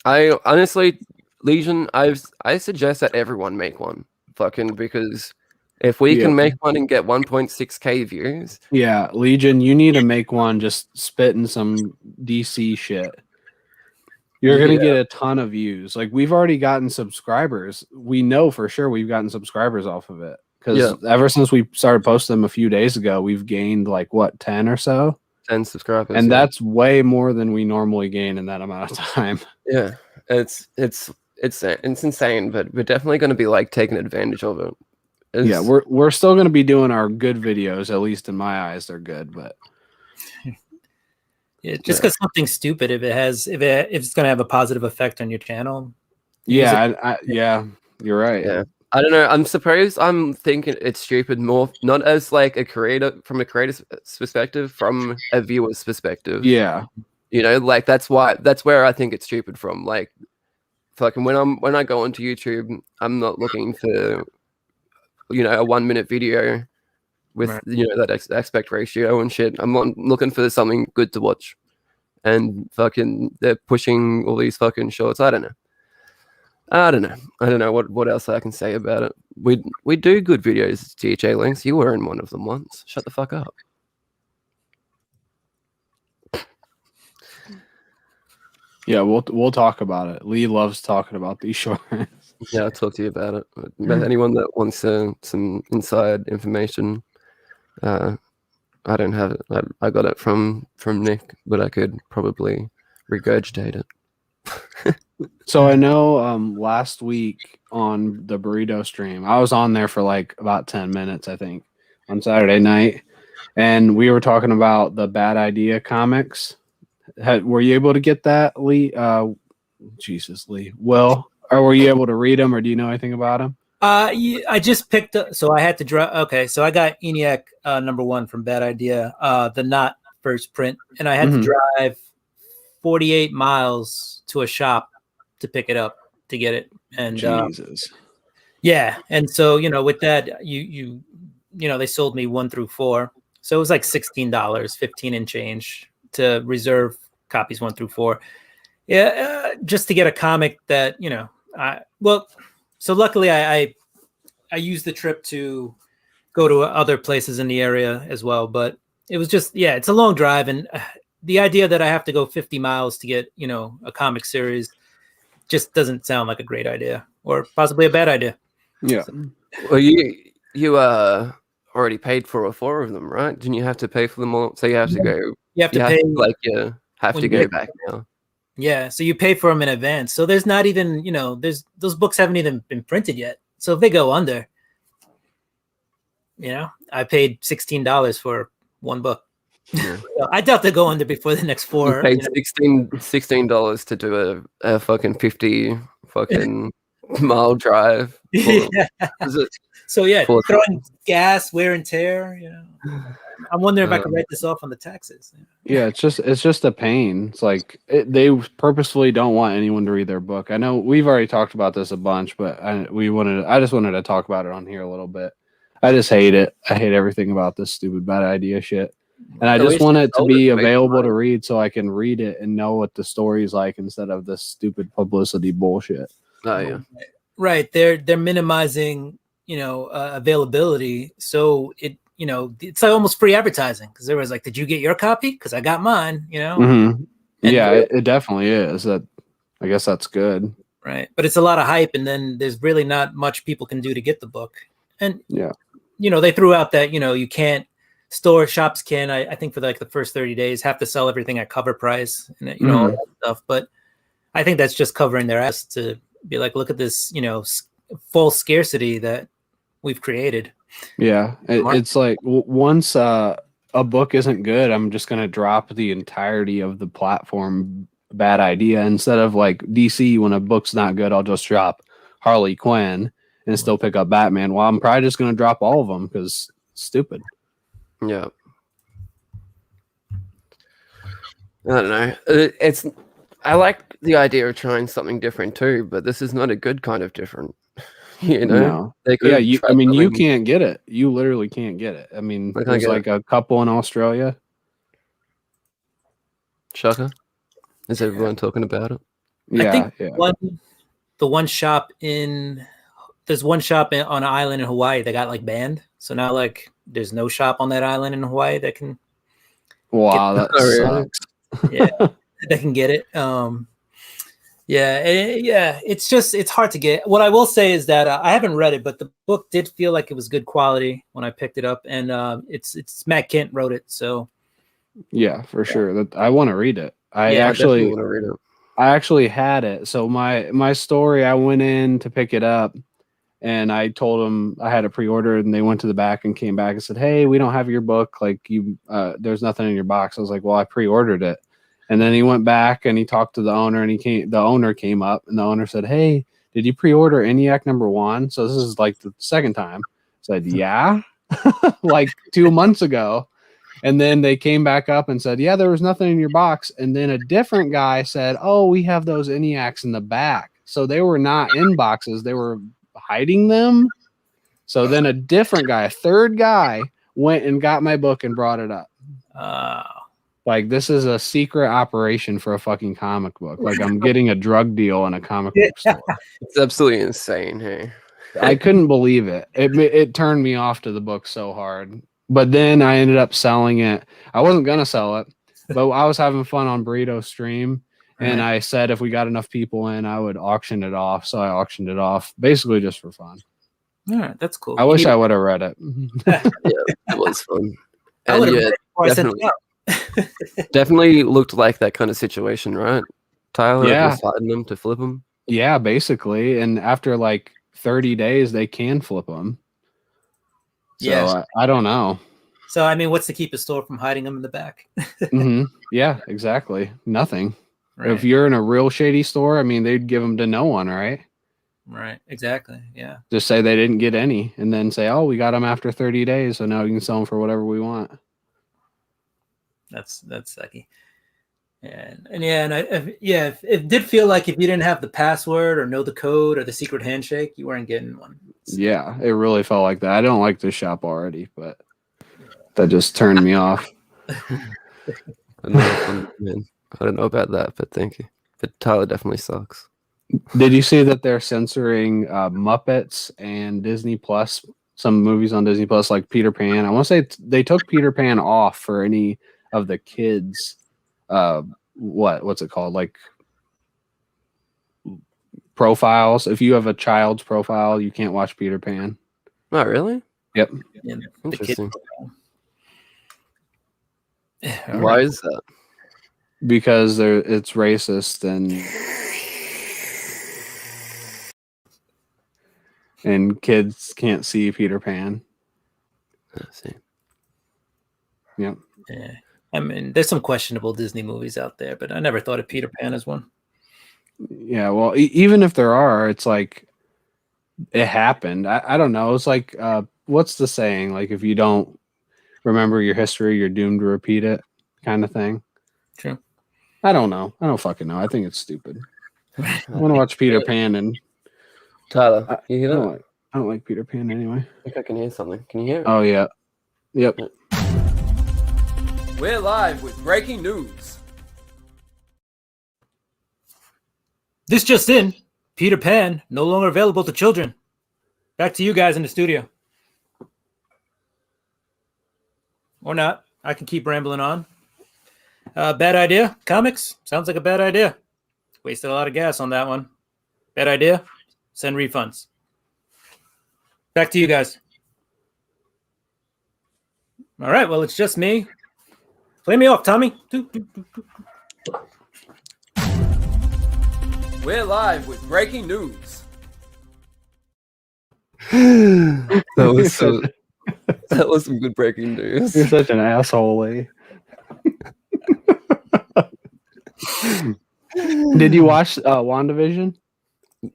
I honestly, Legion, I suggest that everyone make one, fucking, because if we can make one and get 1.6k views, yeah, Legion, you need to make one just spitting some DC shit. You're gonna get a ton of views. Like, we've already gotten subscribers. We know for sure we've gotten subscribers off of it. Because ever since we started posting them a few days ago, we've gained like 10 or so? 10 subscribers. And that's way more than we normally gain in that amount of time. Yeah, it's insane, but we're definitely going to be like taking advantage of it. Yeah, we're still going to be doing our good videos. At least in my eyes, they're good. But yeah, just because something's stupid, if it's going to have a positive effect on your channel. Yeah, you're right. Yeah. I don't know. I'm thinking it's stupid more, not as like from a creator's perspective, from a viewer's perspective. Yeah. Like, that's where I think it's stupid from. Like, fucking when I go onto YouTube, I'm not looking for, a 1 minute video with, that aspect ratio and shit. I'm looking for something good to watch. And fucking, they're pushing all these fucking shorts. I don't know. I don't know. I don't know what else I can say about it. We do good videos, TJ Links. You were in one of them once. Shut the fuck up. Yeah, we'll talk about it. Lee loves talking about these shorts. Yeah, I'll talk to you about it. But anyone that wants some inside information, I don't have it. I got it from Nick, but I could probably regurgitate it. So I know last week on the burrito stream, I was on there for like about 10 minutes, I think, on Saturday night. And we were talking about the Bad Idea comics. Were you able to get that, Lee? Jesus, Lee. Well, or were you able to read them, or do you know anything about them? I just picked up, so I had to drive. Okay, so I got ENIAC #1 from Bad Idea, the not first print, and I had to drive 48 miles to a shop to pick it up to get it. And Jesus. Yeah, and so with that, you they sold me 1 through 4, so it was like $16, 15 and change to reserve copies 1 through 4. Yeah, just to get a comic that so luckily I used the trip to go to other places in the area as well, but it was just it's a long drive, and the idea that I have to go 50 miles to get a comic series just doesn't sound like a great idea, or possibly a bad idea. Yeah. Well, you already paid for 4 of them, right? Didn't you have to pay for them all? So you have to go. You have to pay. Have to go back now. Yeah, so you pay for them in advance. So there's not even, those books haven't even been printed yet. So if they go under, I paid $16 for 1 book. Yeah. So I doubt they'll go under before the next 4. You paid $16 to do a fucking 50 fucking mile drive. Yeah. So throwing gas, wear and tear. I'm wondering if I could write this off on the taxes. Yeah, it's just a pain. It's like they purposefully don't want anyone to read their book. I know we've already talked about this a bunch, but I just wanted to talk about it on here a little bit. I just hate it. I hate everything about this stupid Bad Idea shit. And I just want it to be available to read so I can read it and know what the story's like instead of this stupid publicity bullshit. Oh yeah. Right. They're minimizing, availability. So it's like almost free advertising, because there was like, did you get your copy? Because I got mine, Mm-hmm. Yeah, it definitely is. I guess that's good. Right. But it's a lot of hype, and then there's really not much people can do to get the book. And they threw out that, you can't, shops can, I think for like the first 30 days have to sell everything at cover price and all that stuff. But I think that's just covering their ass to be like, look at this, false scarcity that we've created. Yeah, it's like once a book isn't good, I'm just gonna drop the entirety of the platform Bad Idea. Instead of like DC, when a book's not good, I'll just drop Harley Quinn and still pick up Batman. Well, I'm probably just gonna drop all of them because it's stupid. Yeah. I don't know. I like the idea of trying something different too, but this is not a good kind of different. No. You can't get it. You literally can't get it. I mean, there's like a couple in Australia. Shaka? Is everyone talking about it? Yeah. I think there's one shop on an island in Hawaii that got like banned. So now like there's no shop on that island in Hawaii that can. Wow, that sucks. Yeah, that can get it. It's hard to get. What I will say is that I haven't read it, but the book did feel like it was good quality when I picked it up, and it's Matt Kent wrote it, so yeah, for sure. I want to read it. I actually want to read it. I actually had it. So my story, I went in to pick it up, and I told them I had it pre-ordered, and they went to the back and came back and said, "Hey, we don't have your book. Like there's nothing in your box." I was like, "Well, I pre-ordered it." And then he went back and he talked to the owner, and the owner came up, and the owner said, "Hey, did you pre-order ENIAC #1?" So this is like the second time. I said, "Yeah," like 2 months ago. And then they came back up and said, "Yeah, there was nothing in your box." And then a different guy said, "Oh, we have those ENIACs in the back." So they were not in boxes. They were hiding them. So then a third guy, went and got my book and brought it up. Like this is a secret operation for a fucking comic book. Like I'm getting a drug deal in a comic book store. It's absolutely insane. Hey, I couldn't believe it. It turned me off to the book so hard. But then I ended up selling it. I wasn't gonna sell it, but I was having fun on Burrito Stream, and I said if we got enough people in, I would auction it off. So I auctioned it off, basically just for fun. All right, that's cool. I wish I would have read it. yeah, it was fun. I And would have yeah, read it before I sent it out. definitely looked like that kind of situation, right? Tyler, Yeah. just fighting them to flip them. Yeah, basically. And after like 30 days, they can flip them. So Yeah. I don't know. So I mean, what's to keep a store from hiding them in the back? Hmm. Yeah, exactly. Nothing. Right. If you're in a real shady store, I mean, they'd give them to no one, right? Right. Exactly. Yeah. Just say they didn't get any, and then say, "Oh, we got them after 30 days, so now we can sell them for whatever we want." That's sucky. It did feel like if you didn't have the password or know the code or the secret handshake, you weren't getting one. Yeah, it really felt like that. I don't like this shop already, but that just turned me off. Another fun, man. I don't know about that, but thank you. But Tyler definitely sucks. Did you see that they're censoring Muppets and Disney Plus, some movies on Disney Plus, like Peter Pan? I want to say they took Peter Pan off for any of the kids. What's it called? Like profiles. If you have a child's profile, you can't watch Peter Pan. Oh, really? Yep. Yeah, Interesting. All Why right. is that? Because it's racist and kids can't see Peter Pan. I see. Yep. Yeah. I mean, there's some questionable Disney movies out there, but I never thought of Peter Pan as one. Yeah, well, even if there are, it's like it happened. I don't know. It's like what's the saying? Like if you don't remember your history, you're doomed to repeat it, kind of thing. True. I don't know. I don't fucking know. I think it's stupid. I want to watch Peter Pan, and Tyler, can you hear that? I don't like Peter Pan anyway. I think I can hear something. Can you hear it? Oh yeah. Yep. We're live with breaking news. This just in: Peter Pan no longer available to children. Back to you guys in the studio. Or not. I can keep rambling on. Bad idea. Comics? Sounds like a bad idea. Wasted a lot of gas on that one. Bad idea. Send refunds. Back to you guys. All right. Well, it's just me. Play me off, Tommy. We're live with breaking news. That was so. That was some good breaking news. You're such an asshole. Did you watch WandaVision?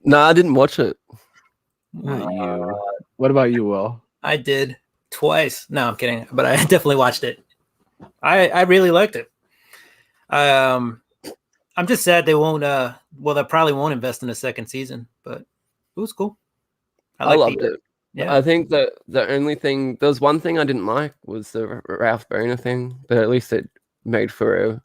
No, I didn't watch it. Not you. What about you, Will? I did twice. No, I'm kidding. But I definitely watched it. I really liked it. I'm just sad they won't. Well, they probably won't invest in a second season. But it was cool. I loved it. Yeah. I think that the only thing, there was one thing I didn't like was the Ralph Boner thing, but at least it made for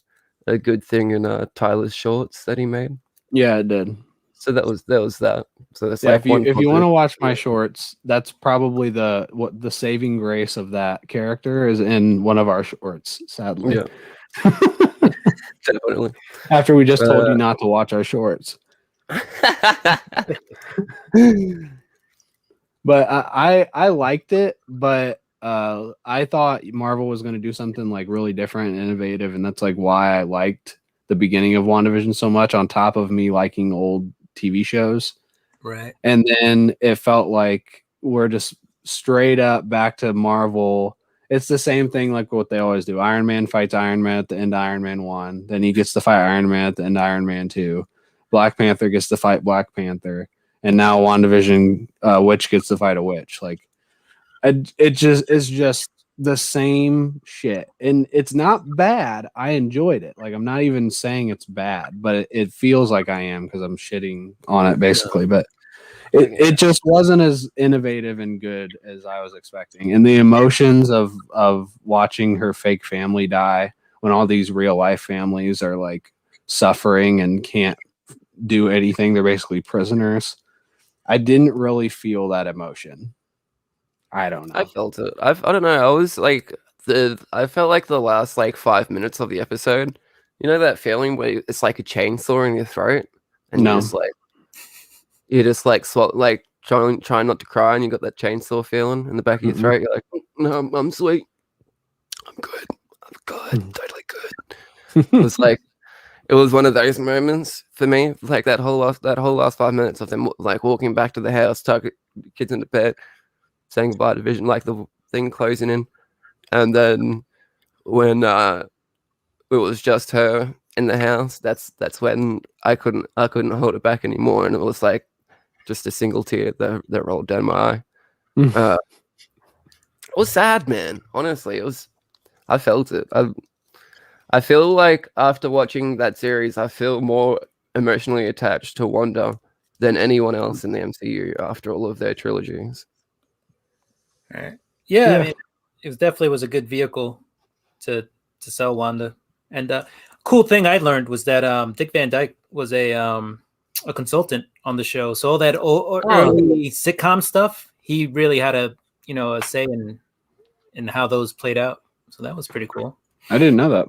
a good thing in Tyler's shorts that he made. Yeah, it did. So that was that. So that's Yeah, like if you want to watch my shorts, that's probably the saving grace of that character is in one of our shorts. Sadly, yeah, definitely. After we just told you not to watch our shorts. But I liked it, but I thought Marvel was going to do something like really different and innovative, and that's like why I liked the beginning of WandaVision so much, on top of me liking old TV shows. Right. And then it felt like we're just straight up back to Marvel. It's the same thing like what they always do. Iron Man fights Iron Man at the end of Iron Man 1. Then he gets to fight Iron Man at the end of Iron Man 2. Black Panther gets to fight Black Panther. And now WandaVision, Witch gets to fight a witch. Like, it's just the same shit. And it's not bad. I enjoyed it. Like, I'm not even saying it's bad, but it feels like I am because I'm shitting on it, basically. But it just wasn't as innovative and good as I was expecting. And the emotions of watching her fake family die when all these real life families are like suffering and can't do anything. They're basically prisoners. I didn't really feel that emotion. I don't know. I felt it. I don't know. I was like I felt like the last like 5 minutes of the episode. You know that feeling where it's like a chainsaw in your throat, and No. you're just like like trying not to cry, and you got that chainsaw feeling in the back of your throat. You're like, no, I'm sweet. I'm good. I'm good. Totally good. It was like it was one of those moments for me. Like that whole last 5 minutes of them like walking back to the house, tuck kids into bed, saying goodbye to Vision, like the thing closing in, and then when it was just her in the house, that's when I couldn't hold it back anymore, and it was like just a single tear that rolled down my eye. It was sad, man. Honestly, it was. I felt it. I feel like after watching that series, I feel more emotionally attached to Wanda than anyone else in the MCU after all of their trilogies. Right. Yeah, I mean, it definitely was a good vehicle to sell Wanda. And cool thing I learned was that Dick Van Dyke was a consultant on the show. So all that early sitcom stuff, he really had a say in how those played out. So that was pretty cool. I didn't know that.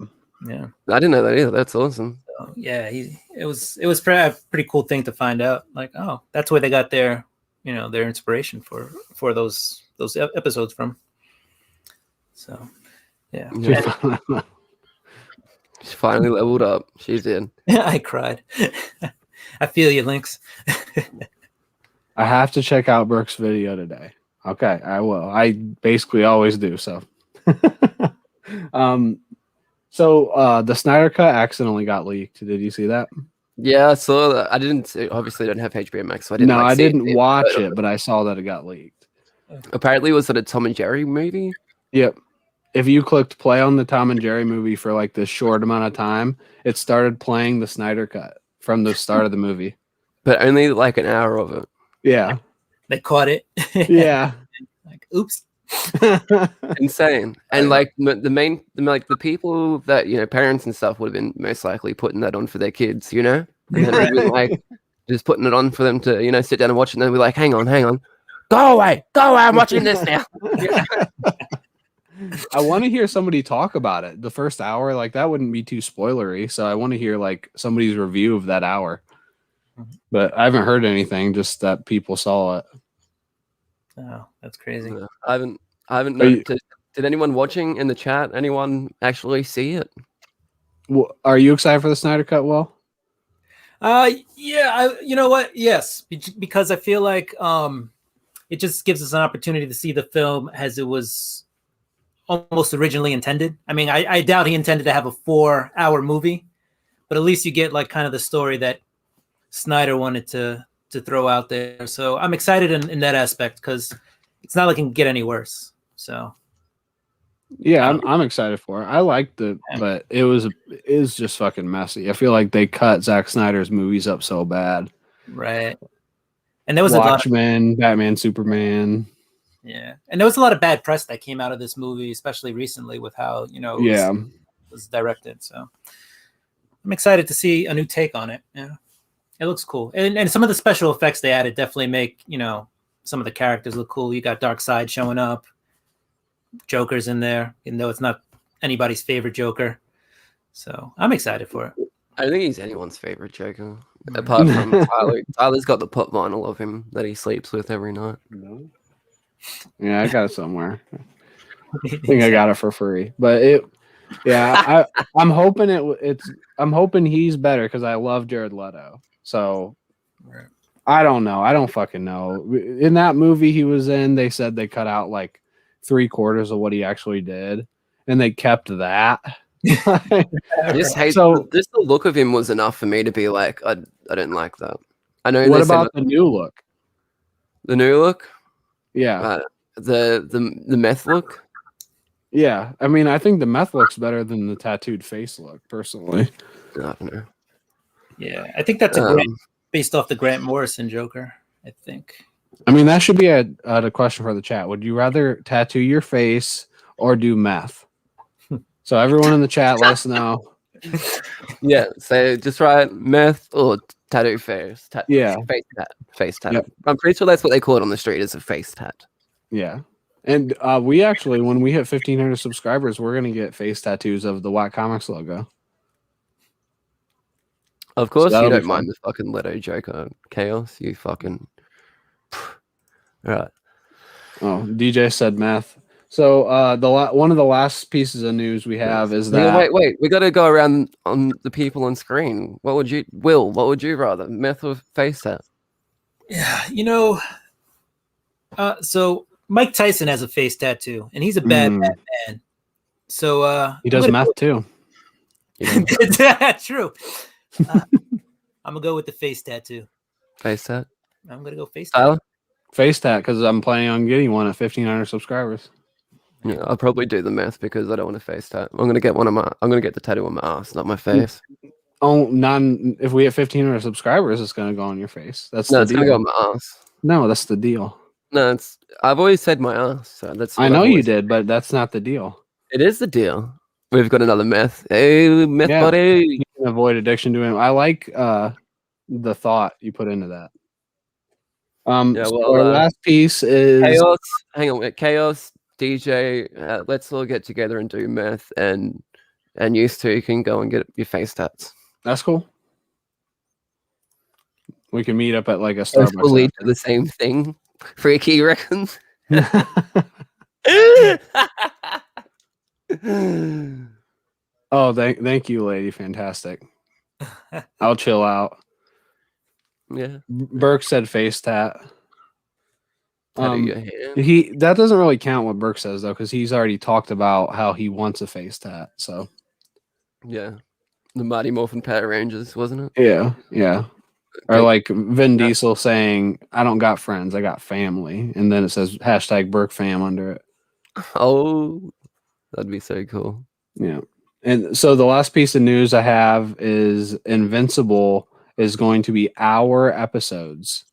Yeah, I didn't know that either. That's awesome. So, yeah, it was a pretty cool thing to find out. Like, oh, that's where they got their inspiration for those episodes from. So, yeah. She finally leveled up. She's in. I cried. I feel you, Lynx. I have to check out Brooke's video today. Okay, I will. I basically always do so. The Snyder Cut accidentally got leaked. Did you see that? Yeah, I saw that. I didn't. Obviously, I don't have HBO Max, so I didn't. No, like, I didn't see watch it, but I saw that it got leaked. Apparently, was it a Tom and Jerry movie? Yep. If you clicked play on the Tom and Jerry movie for like this short amount of time, it started playing the Snyder Cut from the start of the movie. But only like an hour of it. Yeah. They caught it. Yeah. Like, oops. Insane. And like the people that parents and stuff would have been most likely putting that on for their kids, and then they'd be like just putting it on for them to sit down and watch it, and then be like, hang on, go away, I'm watching this now. I want to hear somebody talk about it the first hour. Like that wouldn't be too spoilery, so I want to hear like somebody's review of that hour. But I haven't heard anything, just that people saw it. Oh, that's crazy. I haven't known. Did anyone watching in the chat, anyone actually see it? Well, are you excited for the Snyder Cut, Will? Yeah, you know what? Yes, because I feel like it just gives us an opportunity to see the film as it was almost originally intended. I mean, I doubt he intended to have a 4-hour movie, but at least you get like kind of the story that Snyder wanted to throw out there. So I'm excited in that aspect because it's not like it can get any worse. So yeah, I'm excited for it. I liked it, but it was just fucking messy. I feel like they cut Zack Snyder's movies up so bad. Right. And there was Watchmen, Batman, Superman. Yeah, and there was a lot of bad press that came out of this movie, especially recently with how it was directed. So I'm excited to see a new take on it. Yeah, it looks cool, and some of the special effects they added definitely make some of the characters look cool. You got Darkseid showing up, Joker's in there, even though it's not anybody's favorite Joker. So I'm excited for it. I don't think he's anyone's favorite Joker, apart from Tyler. Tyler's got the pop vinyl of him that he sleeps with every night. Yeah, I got it somewhere. I think I got it for free, but I'm hoping I'm hoping he's better because I love Jared Leto. So I don't know. I don't fucking know. In that movie he was in, they said they cut out like 3/4 of what he actually did, and they kept that. I just hate just the look of him was enough for me to be like, I didn't like that. I know. What about the new look? The new look? Yeah. The meth look? Yeah. I mean, I think the meth looks better than the tattooed face look, personally. I don't know. Yeah, I think that's based off the Grant Morrison Joker, I think. I mean, that should be a question for the chat. Would you rather tattoo your face or do meth? So everyone in the chat, let us know. Yeah, so just write meth or tattoo face. Yeah. Face tat. Face tat. Yep. I'm pretty sure that's what they call it on the street, is a face tat. Yeah. And we actually, when we hit 1,500 subscribers, we're going to get face tattoos of the Wack Comics logo. Of course, that'll you be don't mind fun. the fucking Leto Joker chaos. You fucking. Right. Oh, DJ said meth. So one of the last pieces of news we have is that Wait. We got to go around on the people on screen. What would you rather, meth or face tat? Yeah, so Mike Tyson has a face tattoo, and he's a bad man. So he does meth too. True. I'm gonna go with the face tattoo. Face tat. I'm gonna go face Tyler? tat. Face tat, because I'm planning on getting one at 1,500 subscribers. Yeah, I'll probably do the meth because I don't want a face tat. I'm gonna get the tattoo on my ass, not my face. Oh, if we have 1,500 subscribers, it's gonna go on your face. That's No, the it's deal. gonna go on my ass. No, that's the deal. No, I've always said my ass, so that's. I know you did, but that's not the deal. It is the deal. We've got another meth. Hey, meth buddy. You can avoid addiction to it. I like the thought you put into that. So our last piece is Chaos. Hang on, Chaos DJ. Let's all get together and do meth, and you two can go and get your face tats. That's cool. We can meet up at like a Starbucks. Will lead to the same thing. Freaky reckons. Oh, thank you, lady. Fantastic. I'll chill out. Yeah. Burke said face tat. Tattoo your hand. That doesn't really count what Burke says though, because he's already talked about how he wants a face tat. So yeah, the Mighty Morphin Power Rangers, wasn't it? Yeah. Or like Vin Diesel saying, "I don't got friends, I got family," and then it says #BurkeFam under it. Oh, that'd be so cool. Yeah. And so the last piece of news I have is Invincible is going to be hour episodes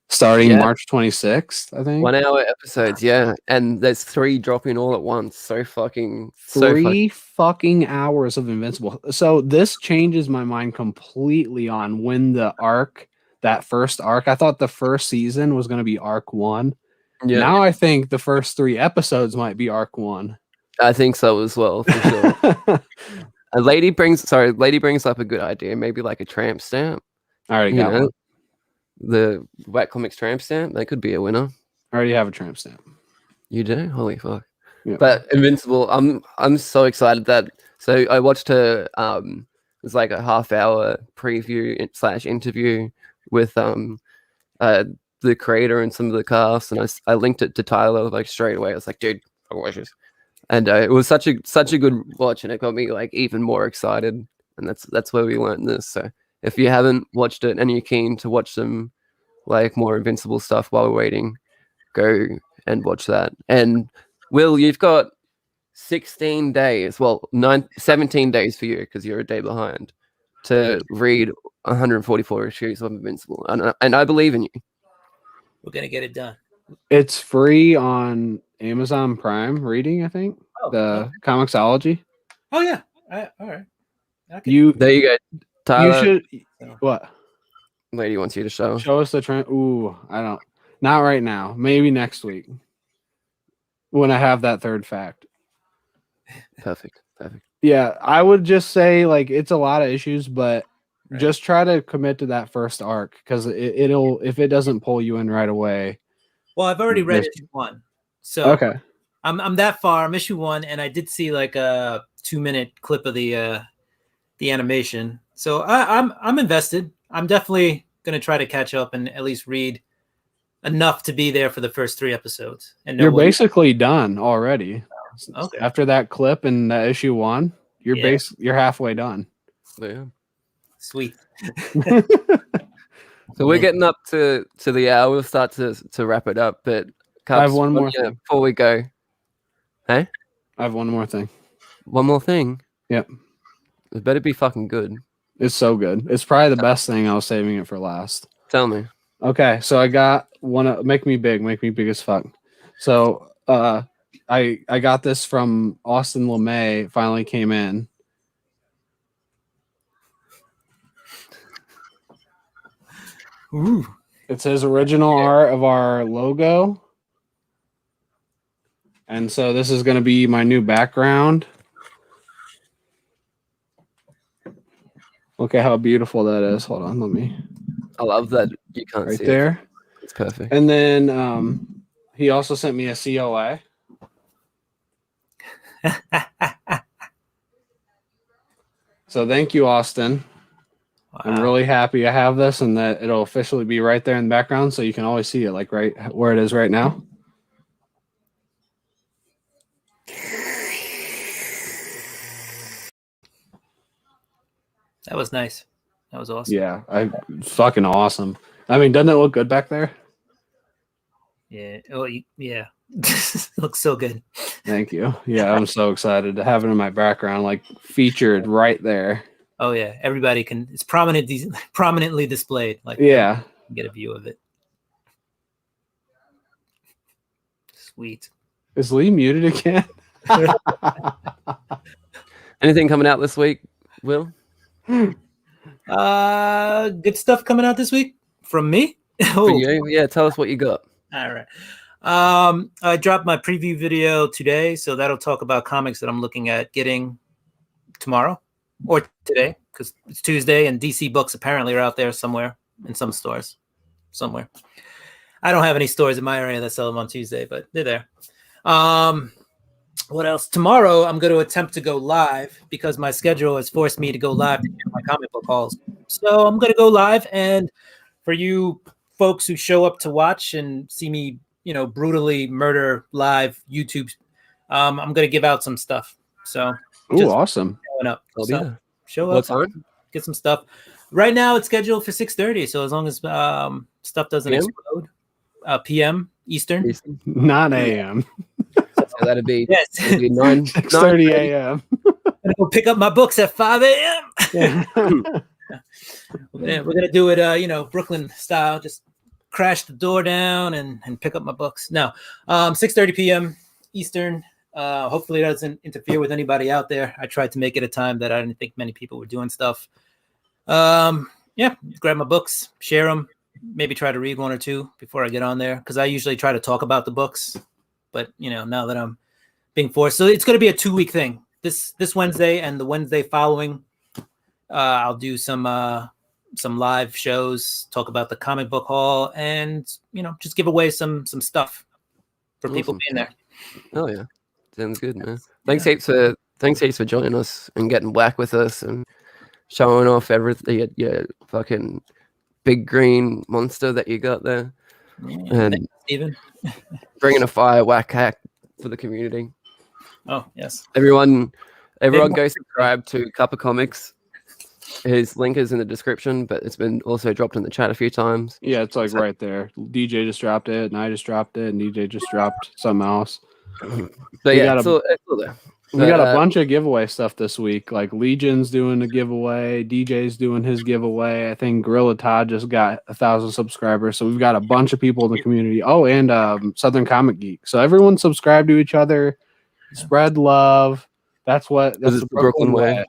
starting March 26th, I think. 1 hour episodes, yeah. And there's 3 dropping all at once. So fucking fucking hours of Invincible. So this changes my mind completely on when that first arc. I thought the first season was going to be arc 1. Yeah. Now I think the first 3 episodes might be arc 1. I think so as well, for sure. Lady brings up a good idea, maybe like a tramp stamp. I already got one. The Wack Comics tramp stamp, that could be a winner. I already have a tramp stamp. You do? Holy fuck. Yeah. But Invincible, I'm so excited so I watched it was like a half-hour preview / interview with the creator and some of the cast, and I linked it to Tyler like straight away. I was like, dude, I watch this. And it was such a good watch, and it got me like even more excited. And that's where we learned this. So if you haven't watched it and you're keen to watch some like more Invincible stuff while we're waiting, go and watch that. And Will, you've got 16 days, 17 days for you because you're a day behind, to read 144 issues of Invincible. And I believe in you. We're gonna get it done. It's free on Amazon Prime Reading, I think. Comixology. Oh yeah. All right. Okay. There you go. Tyler. You should. What? Lady wants you to show us the trend. Ooh, I don't. Not right now. Maybe next week when I have that third fact. Perfect. Yeah, I would just say like it's a lot of issues, but just try to commit to that first arc because it'll if it doesn't pull you in right away. Well, I've already read issue 1, so okay. I'm that far. I'm issue 1, and I did see like a 2-minute clip of the animation. So I'm invested. I'm definitely gonna try to catch up and at least read enough to be there for the first 3 episodes. And you're basically done already. Okay. After that clip in issue 1, you're halfway done. Yeah. Sweet. So we're getting up to the hour. We'll start to wrap it up. But Cups, I have one more thing before we go. Hey? I have one more thing. One more thing? Yep. It better be fucking good. It's so good. It's probably the best thing. I was saving it for last. Tell me. Okay, so I got one. Make me big as fuck. So I I got this from Austin LeMay. It finally came in. Ooh. It's his original art of our logo. And so this is going to be my new background. Look at how beautiful that is. Hold on, let me. I love that you can't Right see there. it. It's perfect. And then he also sent me a CLA. So thank you, Austin. Wow. I'm really happy I have this and that it'll officially be right there in the background so you can always see it like right where it is right now. That was nice. That was awesome. Yeah, it's fucking awesome. I mean, doesn't it look good back there? Yeah. Oh, yeah. It looks so good. Thank you. Yeah, I'm so excited to have it in my background, like featured right there. Oh yeah, everybody can. It's prominently displayed. Like Yeah, get a view of it. Sweet. is Lee muted again? Anything coming out this week, Will? Good stuff coming out this week from me. For you? Yeah, tell us what you got. All right. I dropped my preview video today, so that'll talk about comics that I'm looking at getting tomorrow or today because it's Tuesday and DC books apparently are out there somewhere in some stores somewhere. I don't have any stores in my area that sell them on Tuesday, but they're there. What else? Tomorrow, I'm going to attempt to go live because my schedule has forced me to go live to get my comic book hauls. So I'm going to go live, and for you folks who show up to watch and see me, brutally murder live YouTube, I'm going to give out some stuff. So, Awesome! Showing up. I'll be there. Show What up, time? get some stuff. Right now, it's scheduled for 6:30. So as long as stuff doesn't PM? explode, PM Eastern. 9 a.m. So that'd be, Yes. that'd be 9 6:30 a.m. I'm gonna go pick up my books at 5 a.m. We're gonna do it, Brooklyn style. Just crash the door down and pick up my books. No, 6:30 p.m. Eastern. Hopefully, it doesn't interfere with anybody out there. I tried to make it a time that I didn't think many people were doing stuff. Yeah, grab my books, share them. Maybe try to read one or two before I get on there because I usually try to talk about the books. But now that I'm being forced, so it's going to be a 2-week thing. This Wednesday and the Wednesday following, I'll do some live shows, talk about the comic book haul, and just give away some stuff for people being there. Oh yeah, sounds good, man. Thanks heaps for joining us and getting whack with us and showing off everything. Your fucking big green monster that you got there, and Steven. bringing a fire whack hack for the community. Oh yes, everyone go subscribe to Cup of Comics. His link is in the description, but it's been also dropped in the chat a few times. Yeah, it's like right there. DJ just dropped it, and I just dropped it, and DJ just dropped something else. But yeah, it's all there. We got a bunch of giveaway stuff this week. Like Legion's doing a giveaway, DJ's doing his giveaway. I think Gorilla Todd just got 1,000 subscribers. So we've got a bunch of people in the community. Oh, and Southern Comic Geek. So everyone subscribe to each other, spread love. That's the Brooklyn way.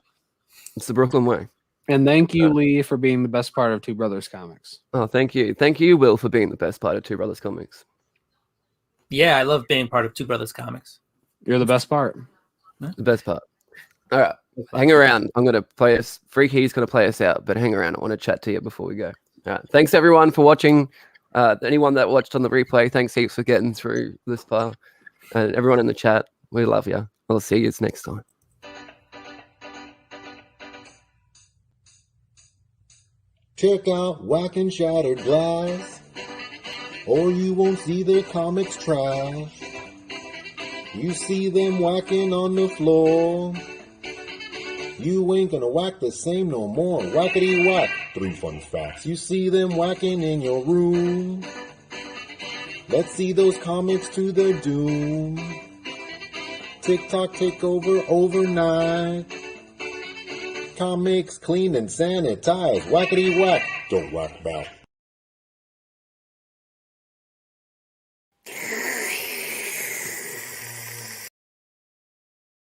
It's the Brooklyn way. And thank you, Lee, for being the best part of Two Brothers Comics. Oh, thank you. Thank you, Will, for being the best part of Two Brothers Comics. Yeah, I love being part of Two Brothers Comics. You're the best part. The best part. All right. Hang around. I'm going to play us. Freaky's going to play us out, but hang around. I want to chat to you before we go. All right. Thanks, everyone, for watching. Anyone that watched on the replay, thanks heaps for getting through this far. And everyone in the chat, we love you. I'll see you next time. Check out Whack and Shattered Glass, or you won't see their comics trash. You see them whacking on the floor, you ain't gonna whack the same no more. Whackity whack. 3 fun facts. You see them whacking in your room. Let's see those comics to their doom. TikTok takeover overnight. Comics clean and sanitized. Whackity whack. Don't whack back.